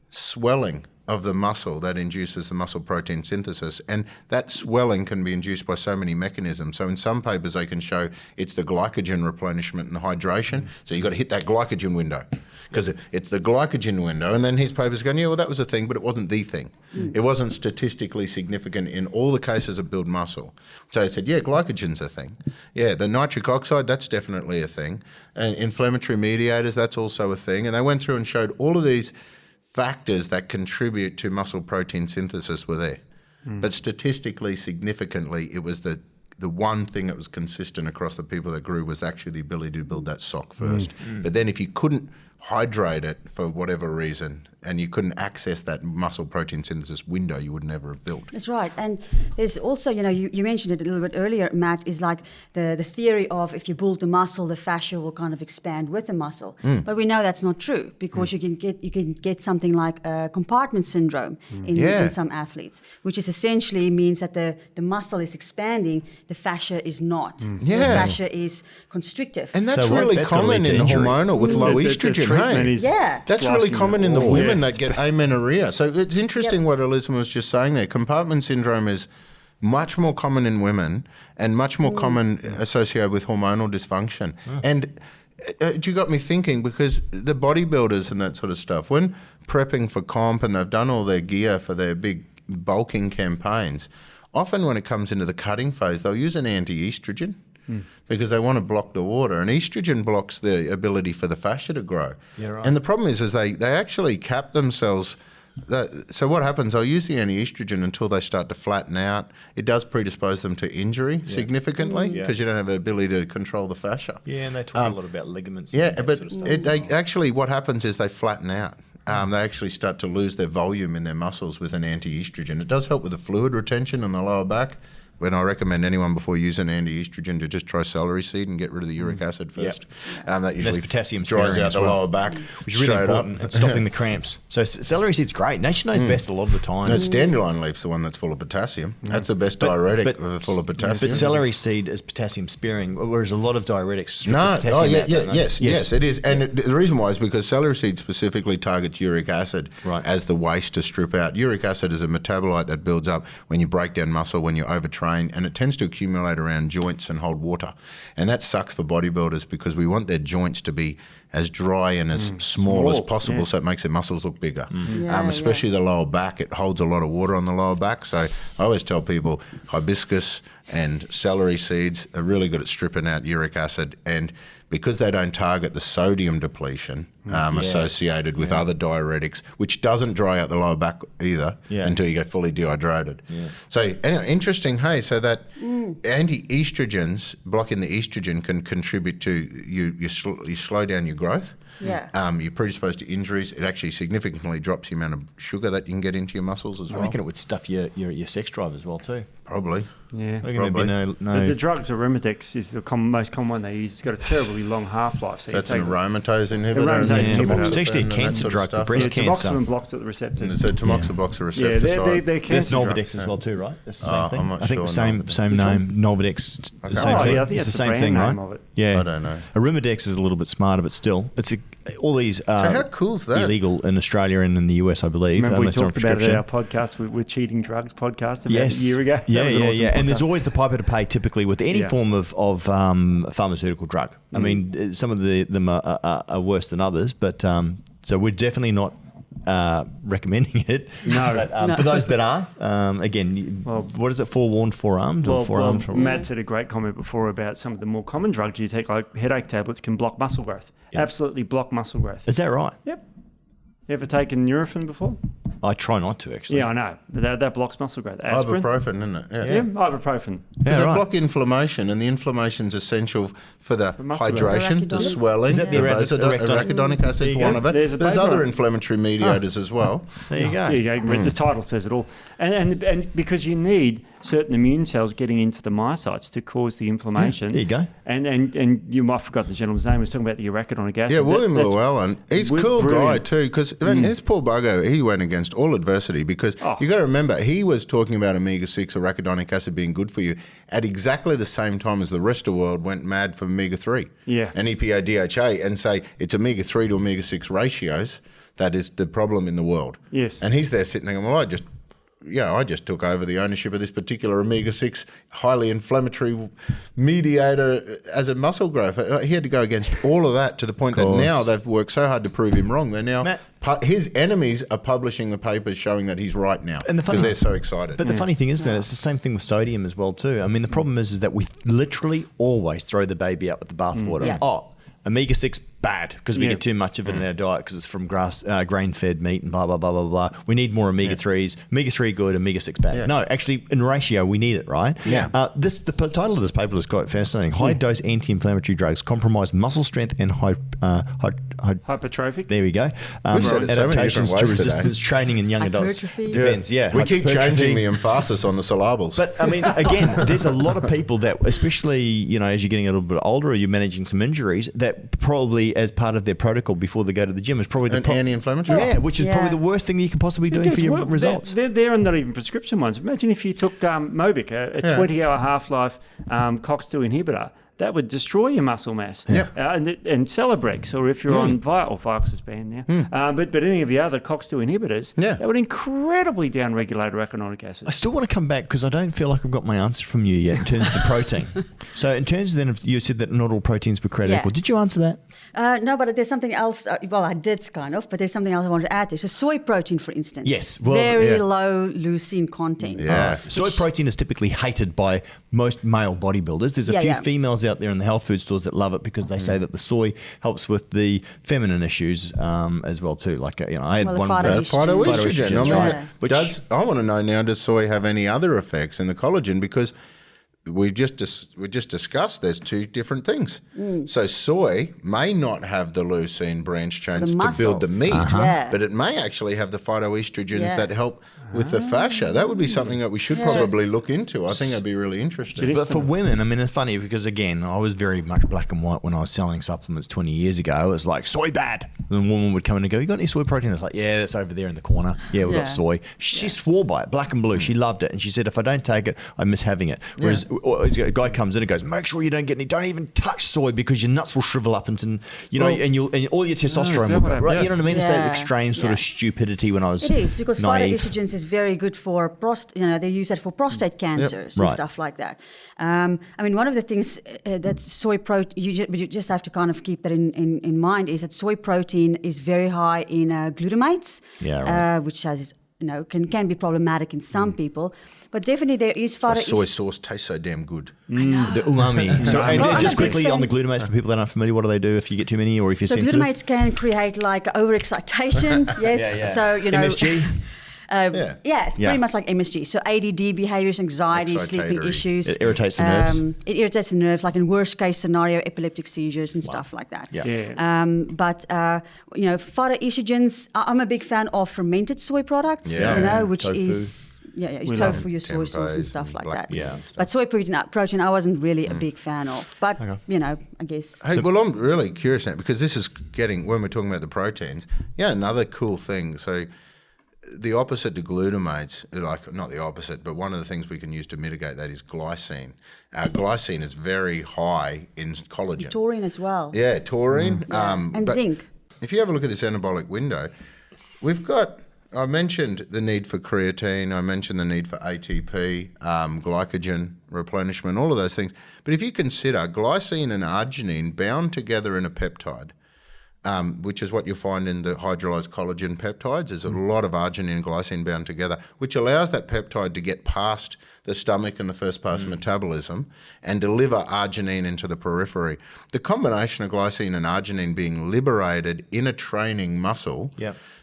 swelling of the muscle that induces the muscle protein synthesis, and that swelling can be induced by so many mechanisms. So in some papers they can show it's the glycogen replenishment and the hydration, so you've got to hit that glycogen window because it's the glycogen window, and then his paper's going, yeah, well, that was a thing, but it wasn't the thing. It wasn't statistically significant in all the cases of build muscle. So they said, yeah, glycogen's a thing. Yeah, the nitric oxide, that's definitely a thing. And inflammatory mediators, that's also a thing. And they went through and showed all of these factors that contribute to muscle protein synthesis were there. But statistically significantly, it was the one thing that was consistent across the people that grew was actually the ability to build that sock first. But then if you couldn't hydrate it for whatever reason and you couldn't access that muscle protein synthesis window, you would never have built. That's right. And there's also, you mentioned it a little bit earlier, Matt, is like the theory of if you build the muscle, the fascia will kind of expand with the muscle. But we know that's not true because you can get something like compartment syndrome in some athletes, which is essentially means that the muscle is expanding, the fascia is not. The fascia is constrictive. And that's really common in hormonal with low estrogen. That's really common in the women that get amenorrhea. So it's interesting what Elizabeth was just saying there. Compartment syndrome is much more common in women and much more common associated with hormonal dysfunction. And you got me thinking, because the bodybuilders and that sort of stuff, when prepping for comp and they've done all their gear for their big bulking campaigns, often when it comes into the cutting phase, they'll use an anti-estrogen. Because they want to block the water, and estrogen blocks the ability for the fascia to grow. Yeah, right. And the problem is they actually cap themselves. So what happens? They'll use the anti-estrogen until they start to flatten out. It does predispose them to injury significantly because you don't have the ability to control the fascia. Yeah, and they talk a lot about ligaments. Yeah, and that but sort of stuff actually what happens is they flatten out. They actually start to lose their volume in their muscles with an anti-estrogen. It does help with the fluid retention in the lower back. When I recommend anyone before using anti-estrogen to just try celery seed and get rid of the uric acid first. That usually that's potassium dries out the lower back, which is really important. It's stopping the cramps. So celery seed's great. Nature knows best a lot of the time. No, dandelion leaf's the one that's full of potassium. That's the best diuretic full of potassium. But celery seed is potassium sparing, whereas a lot of diuretics strip yes, it is. And the reason why is because celery seed specifically targets uric acid as the waste to strip out. Uric acid is a metabolite that builds up when you break down muscle, when you overtrain, and it tends to accumulate around joints and hold water. And that sucks for bodybuilders because we want their joints to be as dry and as small as possible so it makes their muscles look bigger. Especially the lower back, it holds a lot of water on the lower back. So I always tell people hibiscus and celery seeds are really good at stripping out uric acid, and because they don't target the sodium depletion associated with other diuretics, which doesn't dry out the lower back either until you get fully dehydrated. So anyway, interesting, hey, so that anti-estrogens, blocking the estrogen can contribute to you slow down your growth. You're predisposed to injuries. It actually significantly drops the amount of sugar that you can get into your muscles as well. I reckon it would stuff your sex drive as well too. Probably. Yeah. Probably. The drugs, Arimidex is the most common one they use. It's got a terribly long half-life. So that's an aromatase inhibitor. It's actually a cancer drug for breast cancer. Tamoxifen blocks at the receptors. So tamoxifen blocks the receptor side. They're cancer That's Nolvadex drugs. as well too, right? That's the same thing. I'm not I think sure. same name. Nolvadex, the same thing. I think it's the that's same the thing, brand right? name of it. Yeah. I don't know. Arimidex is a little bit smarter, but still, it's all these so how cool's that? illegal in Australia and in the US, I believe. Remember we unless they're on talked about it at prescription. our podcast with Cheating Drugs podcast about a year ago. Yeah, That was an awesome And there's podcast. always the piper to pay typically with any form of pharmaceutical drug. I mean, some of them are worse than others, but so we're definitely not recommending it. No. But, for those that are, again, what is it, forewarned, forearmed? Or forearmed, forewarned? Matt said a great comment before about some of the more common drugs you take, like headache tablets, can block muscle growth. Absolutely block muscle growth. Is that right? Yep. You ever taken Nurofen before? I try not to, actually. Yeah, I know. That blocks muscle growth. Aspirin. Ibuprofen, isn't it? Yeah, ibuprofen. Does it right. block inflammation, and the inflammation's essential for the muscle hydration, the growth. swelling, Is that the arachidonic There acid, you one go. of it. There's a There's paper other on- inflammatory mediators as well. There you go. There you go. The title says it all. And because you need certain immune cells getting into the myocytes to cause the inflammation. There you go. And you might have forgot the gentleman's name. He was talking about the arachidonic acid. Yeah, William That's Llewellyn. He's a cool guy brilliant. too, because his poor bugger, he went against all adversity because you got to remember, he was talking about omega-6 arachidonic acid being good for you at exactly the same time as the rest of the world went mad for omega-3 Yeah. and EPA, DHA, and say it's omega-3 to omega-6 ratios that is the problem in the world. Yes. And he's there sitting there going, well, I just took over the ownership of this particular omega-6 highly inflammatory mediator as a muscle growth. He had to go against all of that to the point that now they've worked so hard to prove him wrong. They're now, his enemies are publishing the papers showing that he's right now because they're so excited. But the funny thing is, man, it's the same thing with sodium as well too. I mean, the problem is that we literally always throw the baby out with the bathwater. Yeah. Oh, omega-6 bad because we get too much of it in our diet because it's from grain-fed meat and blah, blah, blah, blah, blah. We need more omega-3s. Omega-3 good, omega-6 bad. Yeah. No, actually, in ratio, we need it, right? Yeah. The title of this paper is quite fascinating. High-dose anti-inflammatory drugs compromise muscle strength and Hypertrophic. there we go. We've said it so many Adaptations different to ways today. resistance training in young adults. Hypertrophy. Depends, yeah. We keep Hypertrophy. changing the emphasis on the syllables. But I mean, again, there's a lot of people that, especially as you're getting a little bit older, or you're managing some injuries, that probably as part of their protocol before they go to the gym is probably An anti-inflammatory? Yeah, which is Yeah. probably the worst thing you could possibly do for your results. They're not even prescription ones. Imagine if you took Mobic, a 20-hour half-life COX-2 inhibitor. That would destroy your muscle mass. Yeah. And Celebrex, or if you're on Vioxx is banned now. But any of the other COX-2 inhibitors, that would incredibly downregulate arachidonic acid. I still want to come back because I don't feel like I've got my answer from you yet in terms of the protein. So in terms of then, you said that not all proteins were created equal. Did you answer that? No, but there's something else. Well, I did kind of, but there's something else I wanted to add there. So soy protein, for instance. Yes, well, very low leucine content. Yeah. Soy protein is typically hated by most male bodybuilders. There's a few females out there in the health food stores that love it because they say that the soy helps with the feminine issues as well too. Like I had one phytoestrogen. Which I want to know now, does soy have any other effects in the collagen? Because we just discussed there's two different things. So soy may not have the leucine branch chains to build the meat, but it may actually have the phytoestrogens that help with the fascia. That would be something that we should probably look into. I think that'd be really interesting. But for women, I mean, it's funny because, again, I was very much black and white when I was selling supplements 20 years ago. It was like, soy bad. And a woman would come in and go, you got any soy protein? I was like, yeah, that's over there in the corner. Yeah, we've got soy. She swore by it, black and blue. She loved it. And she said, if I don't take it, I miss having it. Whereas a guy comes in and goes, make sure you don't get any, don't even touch soy because your nuts will shrivel up and all your testosterone will go. Right? You know what I mean? It's that extreme sort of stupidity when I was It is because naive. phytoestrogens is very good for they use that for prostate cancers and stuff like that. I mean, one of the things that soy protein, you just have to kind of keep that in mind, is that soy protein is very high in glutamates, which has can be problematic in some people. But definitely there is Soy sauce tastes so damn good. The umami. So, and Well, just I'm a big quickly on the fan. glutamates for people that aren't familiar, what do they do if you get too many or if you're So sensitive? glutamates can create like overexcitation. Yes. So MSG. It's pretty much like MSG. So ADD behaviors, anxiety, sleeping Excitatory. issues. It irritates the nerves. It irritates the nerves, like in worst case scenario, epileptic seizures and stuff like that. But phytoestrogens, I'm a big fan of fermented soy products, which Tofu. is tofu, your soy sauce and stuff like that. Yeah. But soy protein I wasn't really a big fan of. But, I guess. Hey, well, I'm really curious now because this is getting, when we're talking about the proteins, another cool thing. So the opposite to glutamates, like not the opposite, but one of the things we can use to mitigate that is glycine. Glycine is very high in collagen. Taurine as well. Yeah, taurine. And but zinc. If you have a look at this anabolic window, I mentioned the need for creatine, I mentioned the need for ATP, glycogen replenishment, all of those things. But if you consider glycine and arginine bound together in a peptide, which is what you find in the hydrolyzed collagen peptides. There's a lot of arginine and glycine bound together, which allows that peptide to get past the stomach and the first pass metabolism and deliver arginine into the periphery. The combination of glycine and arginine being liberated in a training muscle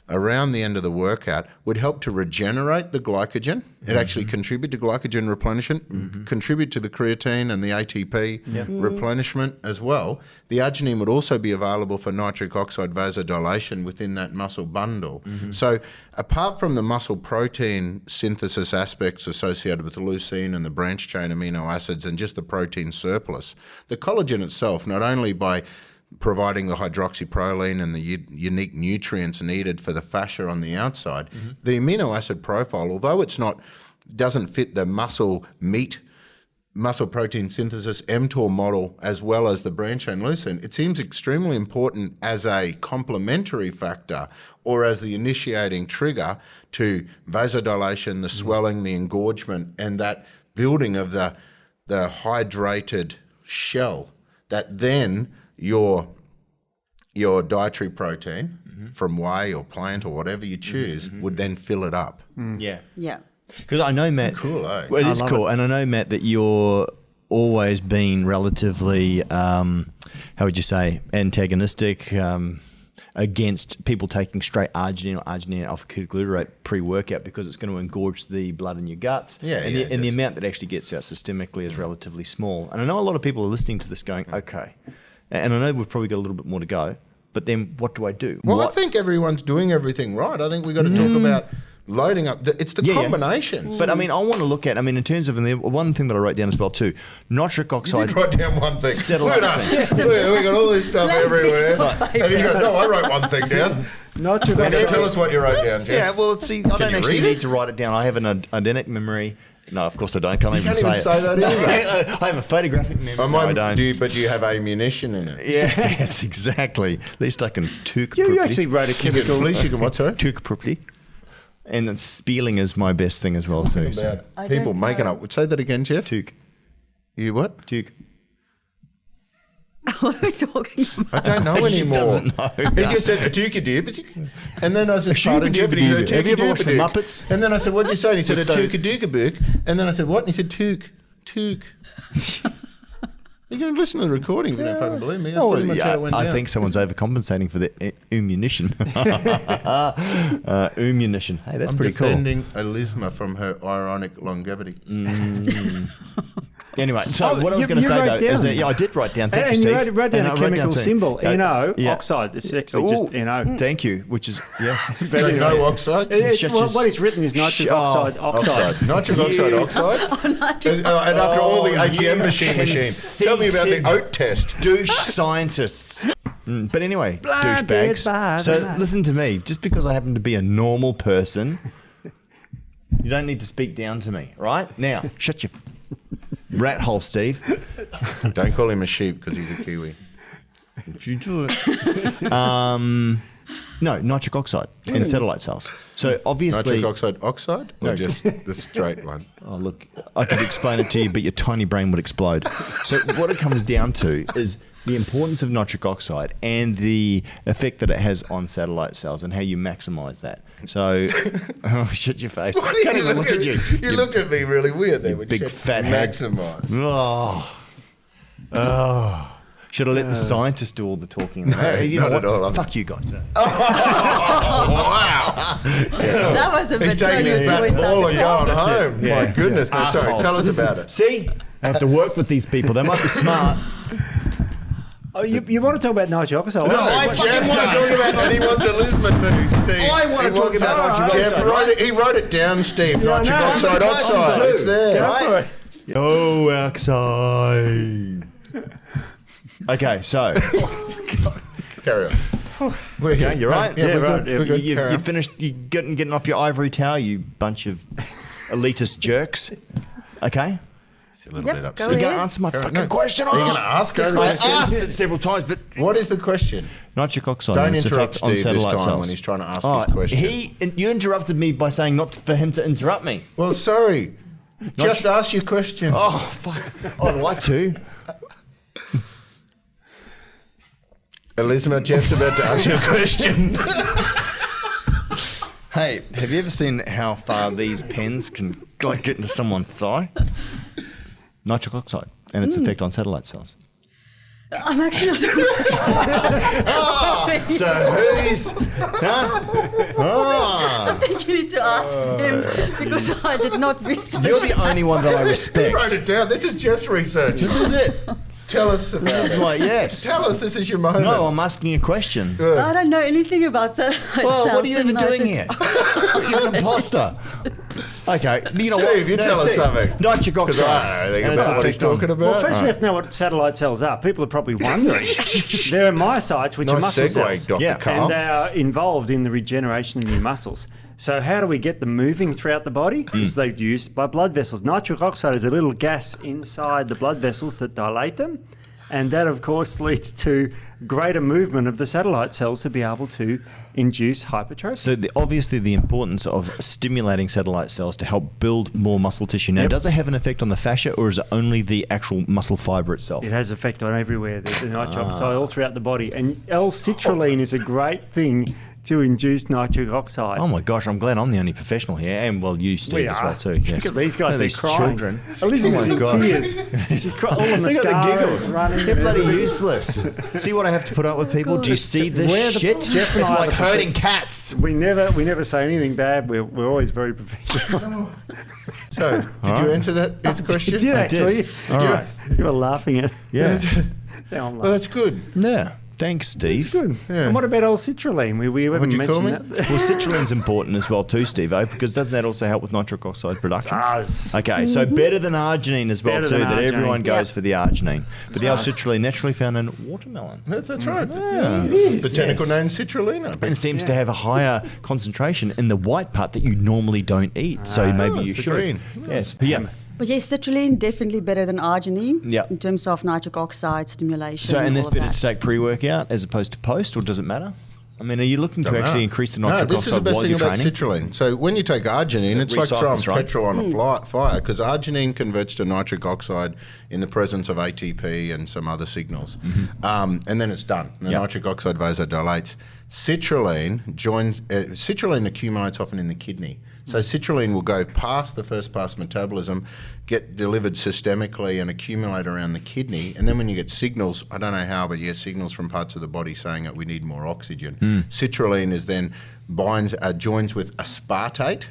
around the end of the workout would help to regenerate the glycogen. It actually contribute to glycogen replenishment, contribute to the creatine and the ATP replenishment as well. The arginine would also be available for nitric oxide vasodilation within that muscle bundle. So apart from the muscle protein synthesis aspects associated with the leucine and the branch chain amino acids and just the protein surplus, the collagen itself, not only by providing the hydroxyproline and the unique nutrients needed for the fascia on the outside, the amino acid profile, although doesn't fit the muscle protein synthesis mTOR model as well as the branch chain leucine, it seems extremely important as a complementary factor or as the initiating trigger to vasodilation, the swelling, the engorgement, and that building of the hydrated shell that then your dietary protein from whey or plant or whatever you choose would then fill it up. Yeah. Yeah. Because I know, Matt. Cool, eh? Well, it is cool. And I know, Matt, that you're always been relatively, how would you say, antagonistic against people taking straight arginine or arginine alpha-ketoglutarate pre-workout because it's going to engorge the blood in your guts. And the amount that actually gets out systemically is relatively small. And I know a lot of people are listening to this going, okay. And I know we've probably got a little bit more to go, but then what do I do? Well, I think everyone's doing everything right. I think we've got to talk about loading up. It's the combinations. Yeah. But I mean, I want to look at, in terms of, and the one thing that I wrote down as well too, nitric oxide. You did write down one thing. Settle Look at us. We got all this stuff everywhere. And you go, no, I wrote one thing down. Nitric And oxide. tell us what you wrote down, Jeff. Yeah, well, see, I don't you actually read need it? to write it down. I have an eidetic memory. No, of course I don't. Can't even Can't say even it. say that either. I have a photographic memory. Oh, No, I don't. But do you have ammunition in it? Yes, exactly. At least I can took You properly. actually wrote a chemical. At least you can what, sorry? Took properly. And then spieling is my best thing as well too. So. About people making up. Say that again, Jeff. Took. You what? Took. What are we talking about? I don't know He anymore. doesn't know. He just said, "Atukadoo," and then I was just starting Jeff, and he goes, Have you ever watched the "Atukadoo." Muppets? And then I said, "What'd you say?" And he said, With the- "Atukadookabook." And then I said, "What?" And he said, "Took." You can listen to the recording if you don't fucking believe me. That's pretty much how it went I down. think someone's overcompensating for the ammunition. Ammunition. Hey, that's I'm pretty cool. defending Elisma from her ironic longevity. Anyway, so Oh, what I was you- going to you say wrote though is down. that I did write down. Thank And you, you Steve. wrote down And a I wrote chemical something. symbol, NO, yeah. oxide. It's actually just NO. Thank you, which is So no oxide? What is written is nitric oxide. Nitric oxide oxide? And after all the ATM machine. Tell me about the oat test. douche scientists. But anyway, Blinded douchebags. by the So light. listen to me. Just because I happen to be a normal person, you don't need to speak down to me, right? Now, shut your rat hole, Steve. Don't call him a sheep because he's a Kiwi. No, nitric oxide in satellite cells. So obviously, Nitric oxide or No. just the straight one? oh look, I could explain it to you, but your tiny brain would explode. So what it comes down to is the importance of nitric oxide and the effect that it has on satellite cells and how you maximize that. So, oh, shut your face. I can't even look at you. You looked at me really weird there. when you big said fat head. Maximise. Oh. Should I let the scientists do all the talking? You know not what? at all. Fuck you guys. That was a He's taking his bat ball and going That's it. home. Yeah. My goodness. No, sorry, Assholes. tell us This about is- it. See? I have to work with these people. They might be smart. Oh, you want to talk about nitric oxide? No, I Jeff fucking want to talk about and he wants Elizabeth too, Steve. I want to He talk wants about that. nitric Jeff oxide, wrote right? it. He wrote it down, Steve. Yeah, I Nitric know. oxide, How many oxide. times It's there. Go Right? for it. Oh, oxide. Okay, so Carry on. We're okay, here. you're right. Yeah, we're right. good. We're good. Carry you on. finished. You getting off your ivory tower, you bunch of elitist jerks. Okay, It's a little Yep, bit go upset. you're ahead. going to answer my fucking No. question. Are you going to ask her? I asked it several times, but What is the question? nitric oxide. Don't and its interrupt effect on Steve this satellite time cells. when he's trying to ask Oh, his question. you interrupted me by saying not for him to interrupt me. Well, sorry. Just ask your question. Oh, fuck. I'd like to. Elizabeth, Jeff's about to ask you a question. Hey, have you ever seen how far these pens can get into someone's thigh? Nitric oxide and its effect on satellite cells. I'm actually not. So who's? I think you need to ask him because I did not research. You're the only one that I respect. Write it down. This is just research. This is it. Tell us about This is my yes. Tell us this is your moment. No, I'm asking a question. I don't know anything about satellite Well, cells. what are you even and I doing just- here? You're an imposter. Okay, you know Steve, what? you tell us something. Nitric 'Cause oxide. I don't know anything and its about what he's effect on- talking about. Well, first we have to know what satellite cells are. People are probably wondering. They're myocytes, which are Nice muscle segue, cells. Dr. Yeah, Carl. And they are involved in the regeneration of new muscles. So how do we get them moving throughout the body? They use by blood vessels. Nitric oxide is a little gas inside the blood vessels that dilate them. And that, of course, leads to greater movement of the satellite cells to be able to induce hypertrophy. So obviously the importance of stimulating satellite cells to help build more muscle tissue. Now, Yep. does it have an effect on the fascia, or is it only the actual muscle fiber itself? It has effect on everywhere. There's a nitric oxide all throughout the body. And L-citrulline is a great thing to induce nitric oxide. Oh my gosh, I'm glad I'm the only professional here, and well, you, Steve, We as are. well too. Yes. Look at these guys, Look at they're these crying. children. Elizabeth's Oh in my God. tears. She's all the Look at the mascara giggles. is running. They're bloody useless. See what I have to put up with, people? Do you see this We're the- shit? Jeff and It's I are like the herding cats. We never say anything bad. We're always very professional. So, did you answer his question? You did I did. actually. All You- right. You were laughing at. Yeah. Now I'm Well, laughing. that's good. Yeah. Thanks, Steve. Good. Yeah. And what about L-citrulline? We haven't What'd you call mentioned me? that. Well, citrulline's important as well too, Steve-O, because doesn't that also help with nitric oxide production? Does. Okay, so better than arginine as well Better too, than that arginine. everyone goes Yeah. for the arginine. But the L-citrulline naturally found in watermelon. That's right. Yeah. Botanical Yes. name citrulina. And it seems to have a higher concentration in the white part that you normally don't eat. So maybe you it's the should. green. Yes. But yeah. But yes, citrulline definitely better than arginine Yep. in terms of nitric oxide stimulation. So, and all this of better that. to take pre-workout as opposed to post, or does it matter? I mean, are you looking to Don't actually matter. increase the No, nitric this is the oxide best while thing you're about training? citrulline. So when you take arginine, it's like throwing recycles, right? petrol on a fire because arginine converts to nitric oxide in the presence of ATP and some other signals. And then it's done. The Yep. nitric oxide vasodilates. Citrulline accumulates often in the kidney. So citrulline will go past the first pass metabolism, get delivered systemically and accumulate around the kidney. And then when you get signals, I don't know how, but you get signals from parts of the body saying that we need more oxygen. Citrulline is then joins with aspartate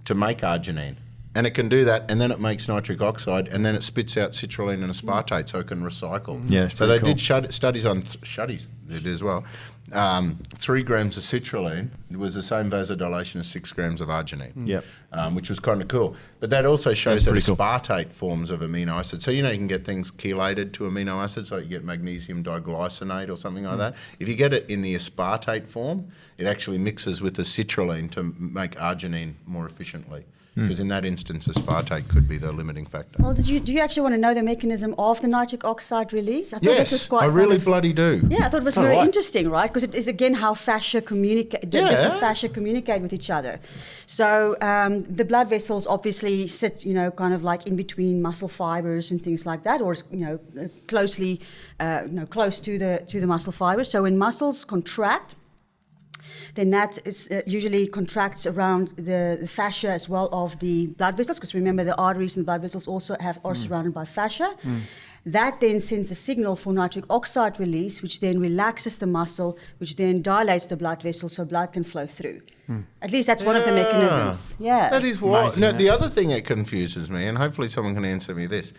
to make arginine. And it can do that, and then it makes nitric oxide, and then it spits out citrulline and aspartate, so it can recycle. Yeah, it's so they pretty did studies on shuddies did as well. 3 grams of citrulline was the same vasodilation as 6 grams of arginine. Yep. Which was kind of cool. But that also shows that pretty cool. aspartate forms of amino acids. So, you can get things chelated to amino acids, like you get magnesium diglycinate or something like that. If you get it in the aspartate form, it actually mixes with the citrulline to make arginine more efficiently. Because in that instance, aspartate could be the limiting factor. Well, do you actually want to know the mechanism of the nitric oxide release? I thought this was Yes, quite I really kind of- bloody do. Yeah, I thought it was Oh, very right. interesting, right? Because it is again how fascia communicate, Yeah. different fascia communicate with each other. So the blood vessels obviously sit, kind of like in between muscle fibers and things like that, or closely, close to the muscle fibers. So when muscles contract, then that is, usually contracts around the fascia as well of the blood vessels, because remember the arteries and blood vessels also are surrounded by fascia. That then sends a signal for nitric oxide release, which then relaxes the muscle, which then dilates the blood vessel so blood can flow through. At least that's one of the mechanisms. Yeah. That is why. Amazing, No, that. the other thing that confuses me, and hopefully someone can answer me this: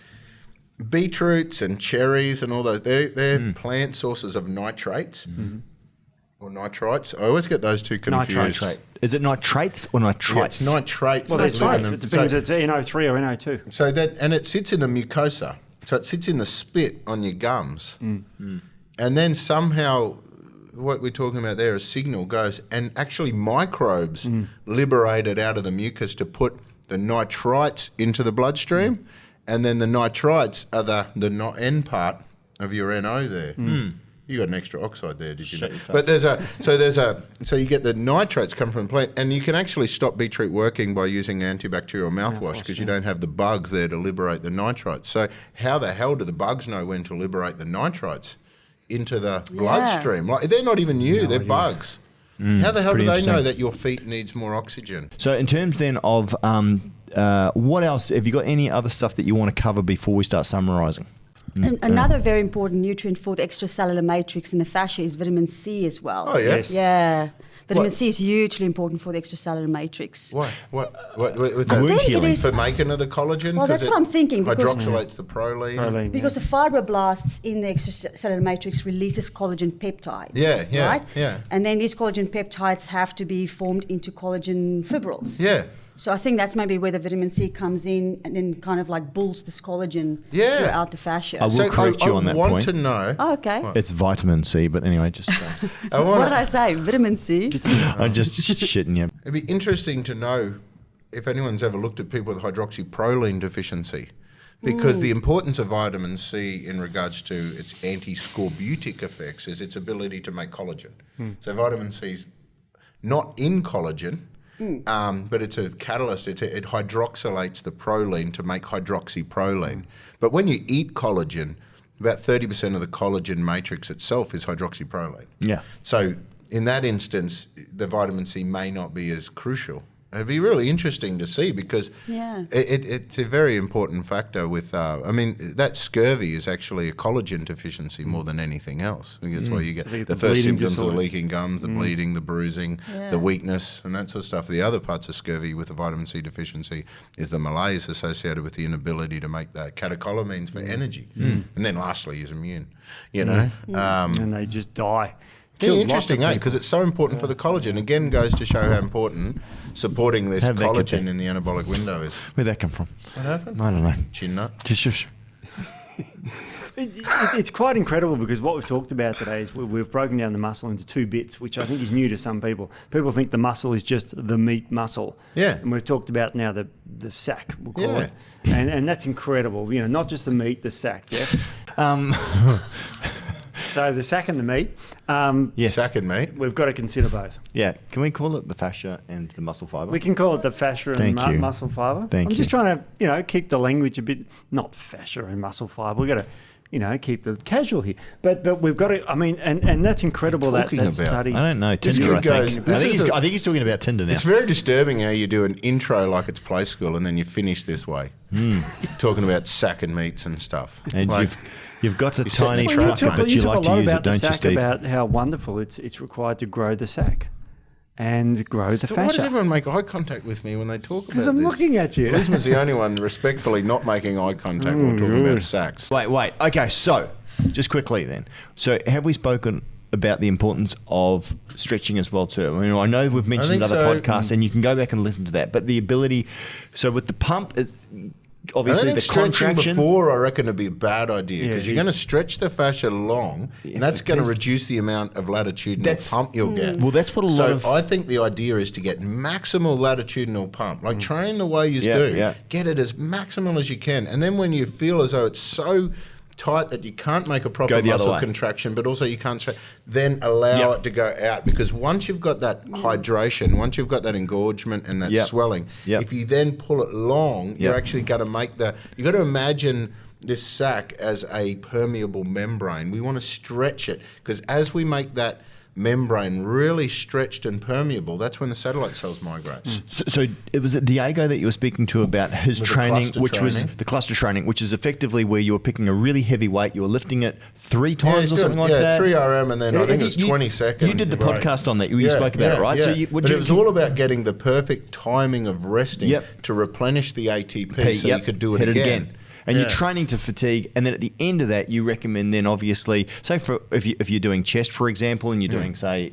beetroots and cherries and all those, they're plant sources of nitrates or nitrites. I always get those two confused. Nitrate. Is it nitrates or Yeah, nitrites? it's nitrates. Well, that that's live right. in them. It depends. It's NO3 or NO2. So that, and it sits in the mucosa. So it sits in the spit on your gums. And then somehow what we're talking about there, a signal goes, and actually microbes liberate it out of the mucus to put the nitrites into the bloodstream. And then the nitrites are the N part of your NO there. You got an extra oxide there, did you know? But so you get the nitrates come from the plant, and you can actually stop beetroot working by using antibacterial mouthwash because you don't have the bugs there to liberate the nitrites. So how the hell do the bugs know when to liberate the nitrites into the bloodstream? Like, they're not even you, they're bugs. How the hell do pretty they know interesting. that your feet needs more oxygen? So in terms then of what else, have you got any other stuff that you want to cover before we start summarising? And another very important nutrient for the extracellular matrix in the fascia is vitamin C as well. Oh, yeah? Yes. Yeah. Vitamin What? C is hugely important for the extracellular matrix. Why? What with I that? think it is- For making of the collagen? Well, 'Cause that's what I'm thinking, because- Hydroxylates the proline. Proline, Because the fibroblasts in the extracellular matrix releases collagen peptides. Yeah, yeah, right? yeah. And then these collagen peptides have to be formed into collagen fibrils. Yeah. So I think that's maybe where the vitamin C comes in and then kind of like bulls this collagen Yeah. throughout the fascia. I will correct you on that I want point. to know. Oh, okay. It's vitamin C, but anyway, just I What want did I say? Vitamin C? I'm just shitting you. It'd be interesting to know if anyone's ever looked at people with hydroxyproline deficiency, because the importance of vitamin C in regards to its anti-scorbutic effects is its ability to make collagen. So vitamin C's not in collagen, but it's a catalyst. It hydroxylates the proline to make hydroxyproline. But when you eat collagen, about 30% of the collagen matrix itself is hydroxyproline. Yeah. So in that instance, the vitamin C may not be as crucial. It'd be really interesting to see, because Yeah. it's a very important factor with, that scurvy is actually a collagen deficiency more than anything else. I think that's why you get So you get the the first bleeding symptoms of the disorders. leaking gums, the bleeding, the bruising, Yeah. the weakness, and that sort of stuff. The other parts of scurvy with the vitamin C deficiency is the malaise associated with the inability to make the catecholamines for energy. And then lastly is immune, you know. And they just die. Yeah, Killed interesting, lots of Because it's so important for the collagen. Again, goes to show how important supporting this How'd that get collagen there? in the anabolic window is. Where'd that come from? What happened? I don't know. Chin nut. Just shush. It's quite incredible, because what we've talked about today is we've broken down the muscle into two bits, which I think is new to some people. People think the muscle is just the meat muscle. Yeah. And we've talked about now the sack, we'll call Yeah. it. And that's incredible. Not just the meat, the sack, Jeff. So the sack and the meat, Yes. Second, mate. we've got to consider both. Yeah. Can we call it the fascia and the muscle fiber? We can call it the fascia and Thank you. muscle fiber. Thank I'm just you. trying to, keep the language a bit, not fascia and muscle fiber. We've got to, keep the casual here. But we've got to, and that's incredible, that talking about? study. I don't know. This Tinder, I kid goes- think. this is a- I think he's talking about Tinder now. It's very disturbing how you do an intro like it's play school and then you finish this way, talking about sack and meats and stuff. And Like, you've got a you're setting tiny the Well, trap tracker, up. but you talk like a to lot use it, about the don't you, sack, Steve? about how wonderful it's required to grow the sack and grow the so why does fascia. everyone make eye contact with me when they talk about Because this? I'm looking at you. Lisma's the only one respectfully not making eye contact while talking about sacks. Wait. Okay, so just quickly then. So have we spoken about the importance of stretching as well too? I know we've mentioned think other so. podcasts, and you can go back and listen to that. But the ability, so with the pump, it's obviously I the think stretching contraction. before, I reckon, would be a bad idea, Yeah, because it you're going to is. stretch the fascia long, and that's going to there's- reduce the amount of latitudinal That's- pump you'll get. Well, that's what a lot so of- I think the idea is to get maximal latitudinal pump, like train the way you Yeah, do. yeah. Get it as maximal as you can, and then when you feel as though it's so tight that you can't make a proper Go the other muscle way. contraction, but also you can't then allow Yep. it to go out, because once you've got that hydration, once you've got that engorgement and that Yep. swelling, Yep. if you then pull it long, you're Yep. actually going to make you got to imagine this sac as a permeable membrane. We want to stretch it, because as we make that membrane really stretched and permeable, that's when the satellite cells migrate. So it was it Diego that you were speaking to about his With the training, cluster which was training. the cluster training, which is effectively where you were picking a really heavy weight, you were lifting it 3 times or something like that. 3 RM, and then I think it was 20 seconds. You did the right. podcast on that. You spoke about it, right? So you, but it was all about getting the perfect timing of resting Yep. to replenish the ATP, so yep, you could do it hit again. And you're Yeah. training to fatigue, and then at the end of that, you recommend then obviously, say for if you're doing chest, for example, and you're doing say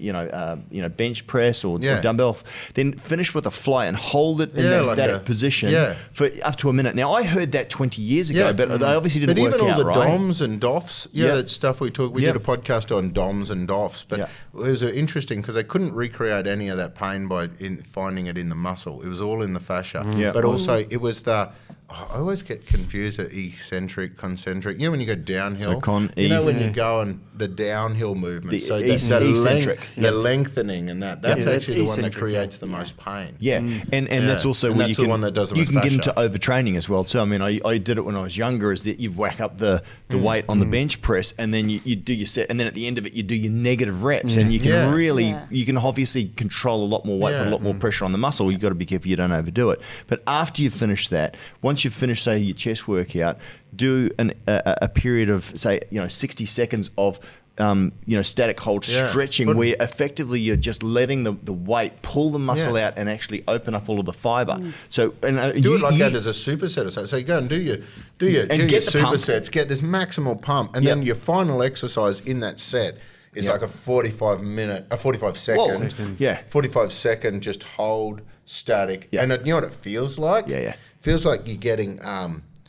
bench press or Yeah. dumbbell, then finish with a fly and hold it in Yeah, that like static a- position yeah. for up to a minute. Now I heard that 20 years ago, but they obviously didn't But work even all out the right. DOMs and DOFs, Yep. that stuff we talked. We Yep. did a podcast on DOMs and DOFs, but Yep. it was interesting because they couldn't recreate any of that pain by finding it in the muscle. It was all in the fascia. Yep. But also it was I always get confused at eccentric, concentric. You know when you go downhill, So when you go on the downhill movement, The so eccentric. the lengthening and that's Yeah, actually that's the one that eccentric, creates the most pain. Yeah, and that's also And where that's you the can one that does it you with can get fascia. into overtraining as well too. I mean, I did it when I was younger. Is that you whack up the weight on the bench press, and then you do your set, and then at the end of it you do your negative reps, and you can Yeah. really Yeah. you can obviously control a lot more weight, put a Yeah. lot more pressure on the muscle. You've got to be careful you don't overdo it. But after you finish that, once once you've finished, say, your chest workout, do a period of, say, 60 seconds of static hold stretching, where effectively you're just letting the weight pull the muscle out and actually open up all of the fiber. So do it like that as a superset or something. So you go and do your supersets, get this maximal pump, and then your final exercise in that set is like a 45 second, 45 second just hold static, and you know what it feels like? It feels like you're getting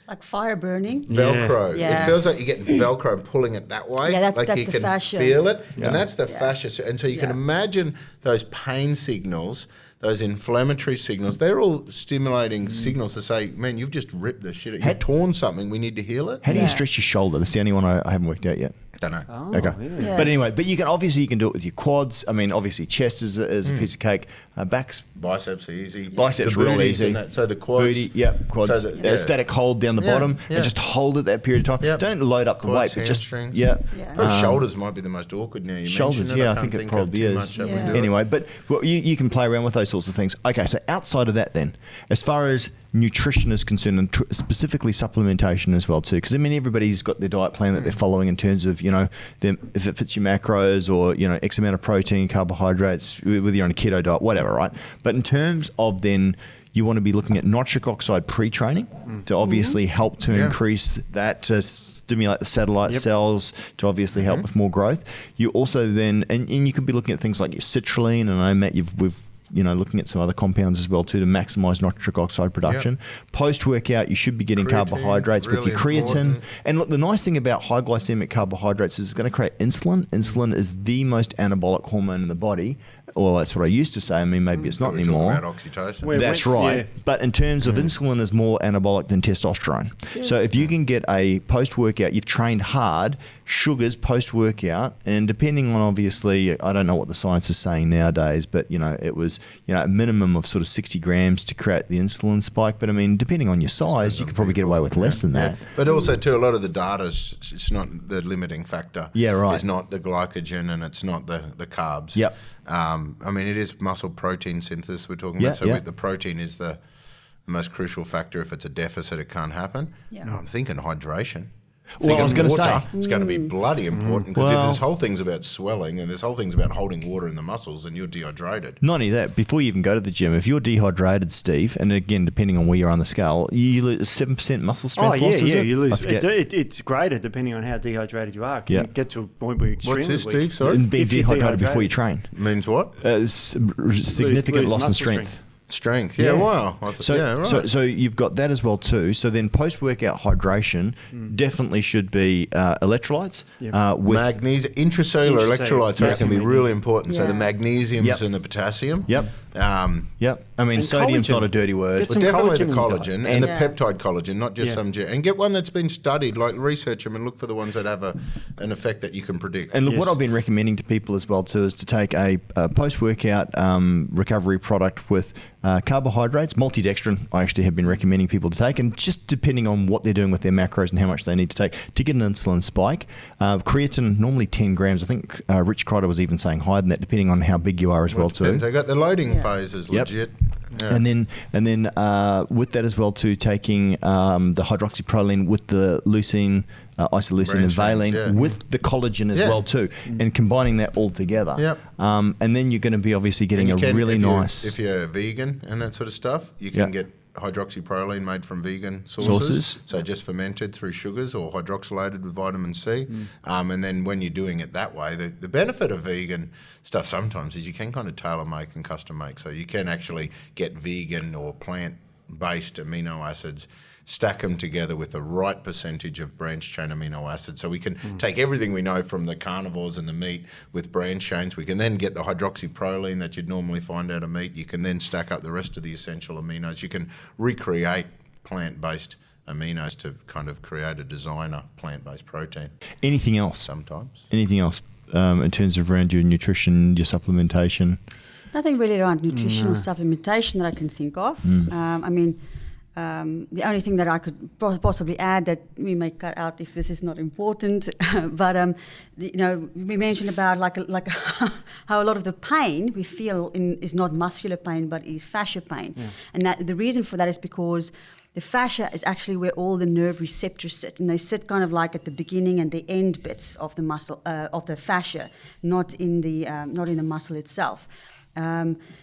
like fire burning. Velcro. Yeah. It feels like you're getting Velcro and pulling it that way. Yeah, that's you the can fascia. feel it, and that's the fascia. And so you can imagine those pain signals, those inflammatory signals. They're all stimulating signals to say, man, you've just ripped this shit. You've torn something. We need to heal it. How do you stretch your shoulder? That's the only one I haven't worked out yet. Don't know. Oh, okay. Yeah. But anyway, you can do it with your quads. I mean, obviously chest is a piece of cake. Backs, biceps easy. Biceps real easy. So the quads. Booty, quads. So static hold down the bottom and just hold it that period of time. Don't load up the weight, but just Probably shoulders might be the most awkward now. You shoulders, I think it probably is. Anyway, but you can play around with those sorts of things. Okay, so outside of that, then, as far as nutrition is concerned, and specifically supplementation as well too, because I mean everybody's got their diet plan that they're following in terms of if it fits your macros or X amount of protein, carbohydrates, whether you're on a keto diet, whatever, right? But in terms of then, you want to be looking at nitric oxide pre-training to obviously help to increase that, to stimulate the satellite cells, to obviously help with more growth. You also then, and you could be looking at things like your citrulline, and I know, Matt, we've looking at some other compounds as well too to maximize nitric oxide production. Post-workout, you should be getting carbohydrates with your creatine. Important. And look, the nice thing about high glycemic carbohydrates is it's going to create insulin. Insulin is the most anabolic hormone in the body. Well, that's what I used to say. I mean, maybe it's not anymore. About oxytocin. That's right. Yeah. But in terms of insulin is more anabolic than testosterone. Yeah. So if you can get a post-workout, you've trained hard, sugars post-workout, and depending on obviously, I don't know what the science is saying nowadays, but it was a minimum of sort of 60 grams to create the insulin spike. But I mean, depending on your size, you could probably get away with less than that. But also too, a lot of the data is it's not the limiting factor. Yeah, right. It's not the glycogen and it's not the carbs. Yep. I mean, it is muscle protein synthesis we're talking about. So the protein is the most crucial factor. If it's a deficit, it can't happen. Yeah. No, I'm thinking hydration. Well, I was going to say, it's going to be bloody important because if this whole thing's about swelling and this whole thing's about holding water in the muscles and you're dehydrated. Not only that, before you even go to the gym, if you're dehydrated, Steve, and again, depending on where you're on the scale, you lose 7% muscle strength loss, is it? You lose. It's greater depending on how dehydrated you are. Can get to a point where you're extremely What's this, Steve? Sorry? And being dehydrated before you train. Means what? Significant loss in strength. Strength, wow. So you've got that as well too. So then post-workout hydration definitely should be electrolytes. With magnesium, intracellular electrolytes can be really important. So the magnesiums and the potassium. I mean, sodium's not a dirty word. Well, definitely the collagen and the peptide collagen, not just some. And get one that's been studied, like research them and look for the ones that have an effect that you can predict. And look, what I've been recommending to people as well too is to take a post-workout recovery product with carbohydrates, multidextrin. I actually have been recommending people to take, and just depending on what they're doing with their macros and how much they need to take to get an insulin spike. Creatine, normally 10 grams. I think Rich Kreider was even saying higher than that, depending on how big you are as well too. They got the loading phases legit. Yeah. And then with that as well too, taking the hydroxyproline with the leucine, isoleucine and valine with the collagen as well too, and combining that all together. And then you're going to be obviously getting if you're vegan and that sort of stuff, you can get hydroxyproline made from vegan sources. So just fermented through sugars or hydroxylated with vitamin C. And then when you're doing it that way, the benefit of vegan stuff sometimes is you can kind of tailor make and custom make. So you can actually get vegan or plant-based amino acids, stack them together with the right percentage of branched chain amino acids. So we can take everything we know from the carnivores and the meat with branched chains. We can then get the hydroxyproline that you'd normally find out of meat. You can then stack up the rest of the essential aminos. You can recreate plant-based aminos to kind of create a designer plant-based protein. Anything else? Sometimes. Anything else in terms of around your nutrition, your supplementation? Nothing really around nutrition or supplementation that I can think of. I mean, The only thing that I could possibly add that we may cut out if this is not important, but we mentioned about like how a lot of the pain we feel is not muscular pain but is fascia pain, and that the reason for that is because the fascia is actually where all the nerve receptors sit, and they sit kind of like at the beginning and the end bits of the muscle of the fascia, not in the muscle itself.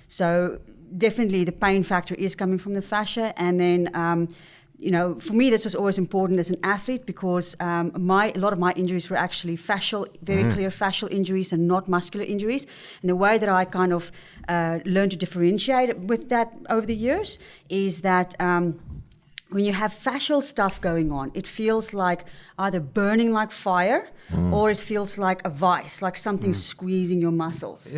So definitely the pain factor is coming from the fascia. And then, for me, this was always important as an athlete because a lot of my injuries were actually fascial, very clear fascial injuries and not muscular injuries. And the way that I kind of learned to differentiate with that over the years is that when you have fascial stuff going on, it feels like either burning like fire or it feels like a vice, like something squeezing your muscles.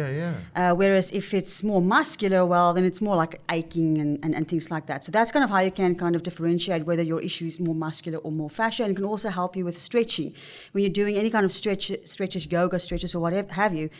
Whereas if it's more muscular, well, then it's more like aching and things like that. So that's kind of how you can kind of differentiate whether your issue is more muscular or more fascia. And it can also help you with stretching. When you're doing any kind of stretches, yoga stretches or whatever have you,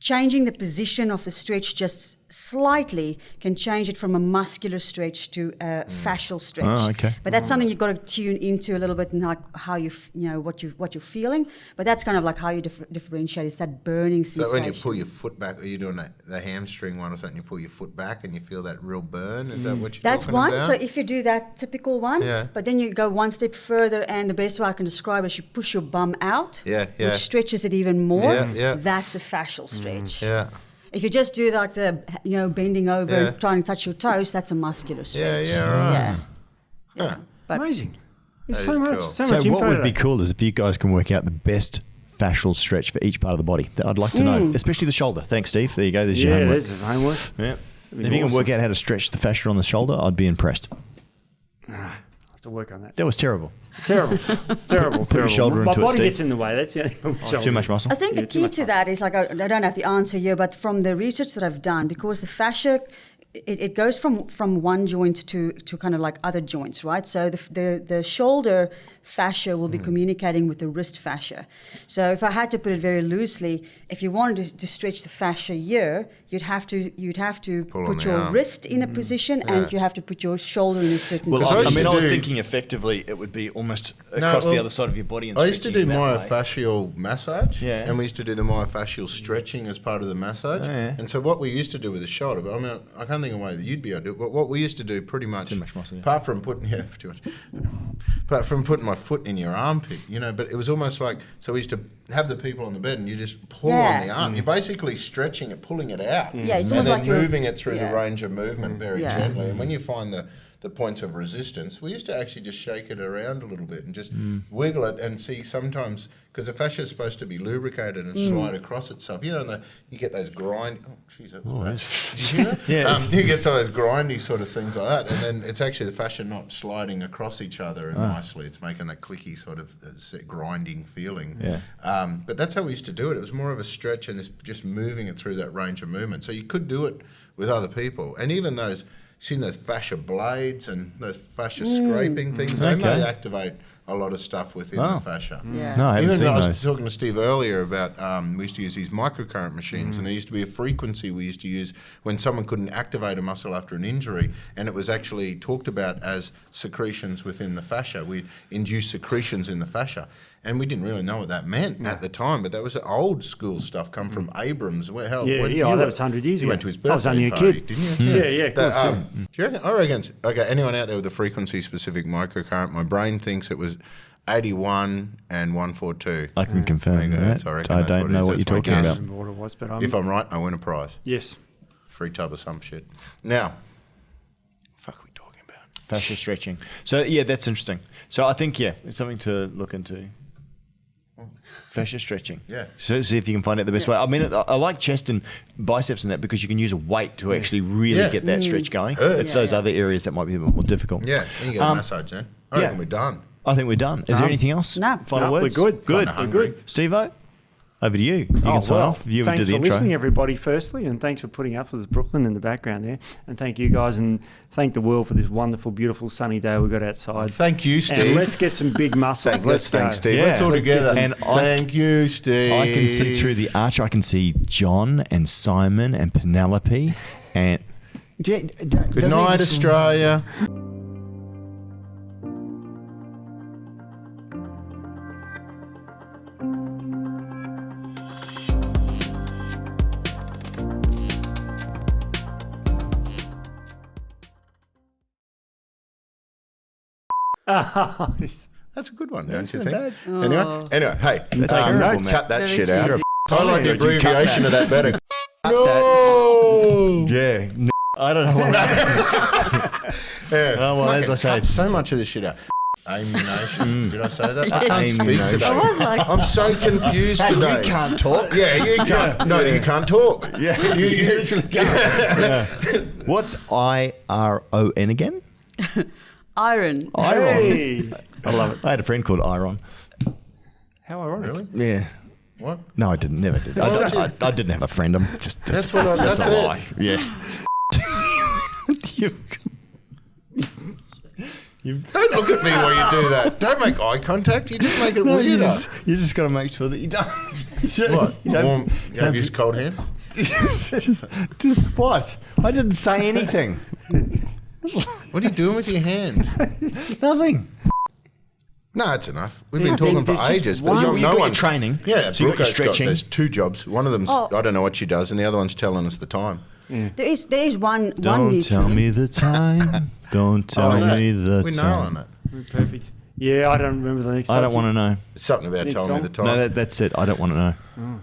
changing the position of the stretch just slightly can change it from a muscular stretch to a fascial stretch. Oh, okay. But that's something you've got to tune into a little bit, and like how what you're feeling. But that's kind of like how you differentiate. It's that burning sensation. So when you pull your foot back, are you doing the hamstring one or something? You pull your foot back and you feel that real burn. Is that what you're That's talking one. about? So if you do that typical one, but then you go one step further, and the best way I can describe it is you push your bum out, which stretches it even more. That's a fascial stretch. If you just do like the bending over and trying to touch your toes, that's a muscular stretch. But Amazing. There's That so is much, cool. so So much info what would be today. cool is if you guys can work out the best fascial stretch for each part of the body. I'd like to know, especially the shoulder. Thanks, Steve. There you go. There's your Yeah, homework. there's the homework. Yeah. If be you can awesome. work out how to stretch the fascia on the shoulder, I'd be impressed. I'll have to work on that. That was terrible. Terrible. Terrible. your shoulder My into it, body Steve. gets in the way. That's the only problem. Too much muscle. I think the too key much to that is, like, I don't have the answer here, but from the research that I've done, because the fascia, it goes from one joint to kind of like other joints, right? So the shoulder fascia will be communicating with the wrist fascia. So if I had to put it very loosely, if you wanted to stretch the fascia here, you'd have to Pull on put the your arm. wrist in a position and you have to put your shoulder in a certain Well, position. I used to I was do- thinking effectively it would be almost across the other side of your body. And I used to do stretching that way. myofascial massage, Yeah. and we used to do the myofascial stretching as part of the massage. Oh, yeah. And so what we used to do with the shoulder, but I mean, I can't think of a way that you'd be able to do it, but what we used to do pretty much, Too much muscle, yeah. apart from putting my foot in your armpit, but it was almost like, so we used to have the people on the bed and you just pull on the arm. You're basically stretching it, pulling it out, Yeah, it's and almost then like you're- moving it through yeah. the range of movement very Yeah. gently. And when you find the points of resistance, we used to actually just shake it around a little bit and just wiggle it and see sometimes, because the fascia is supposed to be lubricated and slide across itself. And you get those grind. Oh, jeez, that was bad. Did you hear that? Yeah. You get some of those grindy sort of things like that, and then it's actually the fascia not sliding across each other nicely. It's making that clicky sort of grinding feeling. Yeah. But that's how we used to do it. It was more of a stretch and it's just moving it through that range of movement. So you could do it with other people, and even those. Seen those fascia blades and those fascia scraping things, they may activate a lot of stuff within the fascia. Yeah. No, I haven't Even seen I was those. talking to Steve earlier about we used to use these microcurrent machines, and there used to be a frequency we used to use when someone couldn't activate a muscle after an injury, and it was actually talked about as secretions within the fascia. We'd induce secretions in the fascia. And we didn't really know what that meant at the time, but that was old school stuff come from Abrams. Where hell, Yeah, when yeah, you that were- was 100 years you ago. went to his I birthday was only a party, kid. didn't you? Yeah, of course, yeah. Do you reckon? I reckon. Okay, anyone out there with a frequency-specific microcurrent? My brain thinks it was 81 and 142. I can confirm There you go. that. So I reckon I that's don't what it know is. what you're That's my talking I guess. don't about. remember what it was, but If I'm right, I win a prize. yes. Free tub of some shit. Now, fuck are we talking about? Fascia stretching. So, yeah, that's interesting. So, I think, it's something to look into. Fascia stretching. Yeah. So, see if you can find out the best way. I mean, I like chest and biceps and that because you can use a weight to actually really get that stretch going. It's those other areas that might be a bit more difficult. Yeah, you get a massage then. I reckon we're done. I think we're done. Is there anything else? No. Final No, we're words? good. Good. Kinda We're hungry. good. Steve-O, over to you. You can sign off. You thanks do the for intro. listening, everybody, firstly, and thanks for putting up with us, Brooklyn, in the background there. And thank you guys, and thank the world for this wonderful, beautiful sunny day we got outside. Thank you, Steve. And let's get some big muscles. Let's thank go. Steve. Yeah. Let's all Let's together. get some- And thank you, Steve. I can see through the arch. I can see John and Simon and Penelope and. Good night, Australia. That's a good one, don't you not think? bad. Anyway, hey, terrible, Matt. cut that Very shit out. cheesy. I like the Did you cut abbreviation of that better. that. No. Yeah. I don't know what Yeah. Oh, well, as I Fucking said. cut so much of this shit out. Ammunition. Did I say that? I can't speak Ammunition. today. I was like, I'm so confused Hey, today. you can't talk. Yeah, you can't. No, you can't talk. Yeah, you usually can't. What's IRON again? iron. Iron. Hey. I love it. I had a friend called Iron. How ironic. Really? Yeah. What? No, I didn't. Never did. I didn't have a friend. I'm just. That's what I- that's a it. lie. Yeah. Don't look at me while you do that. Don't make eye contact. You just make it No, you weirder. just got to make sure that you don't. What? You don't. Warm, you have used cold hands? just what? I didn't say anything. What are you doing with your hand? Nothing. No, it's enough. We've been talking for there's just ages, but one- no you got your one training. Yeah, So you got your Brooko's stretching. There's two jobs. One of them's Oh. I don't know what she does, and the other one's telling us the time. There is one Don't nutrient. tell me the time. Don't tell me the we know time. on it. Perfect. Yeah, I don't remember the next I don't subject. want to know. It's something about Next telling me song? the time. No, that's it. I don't want to know.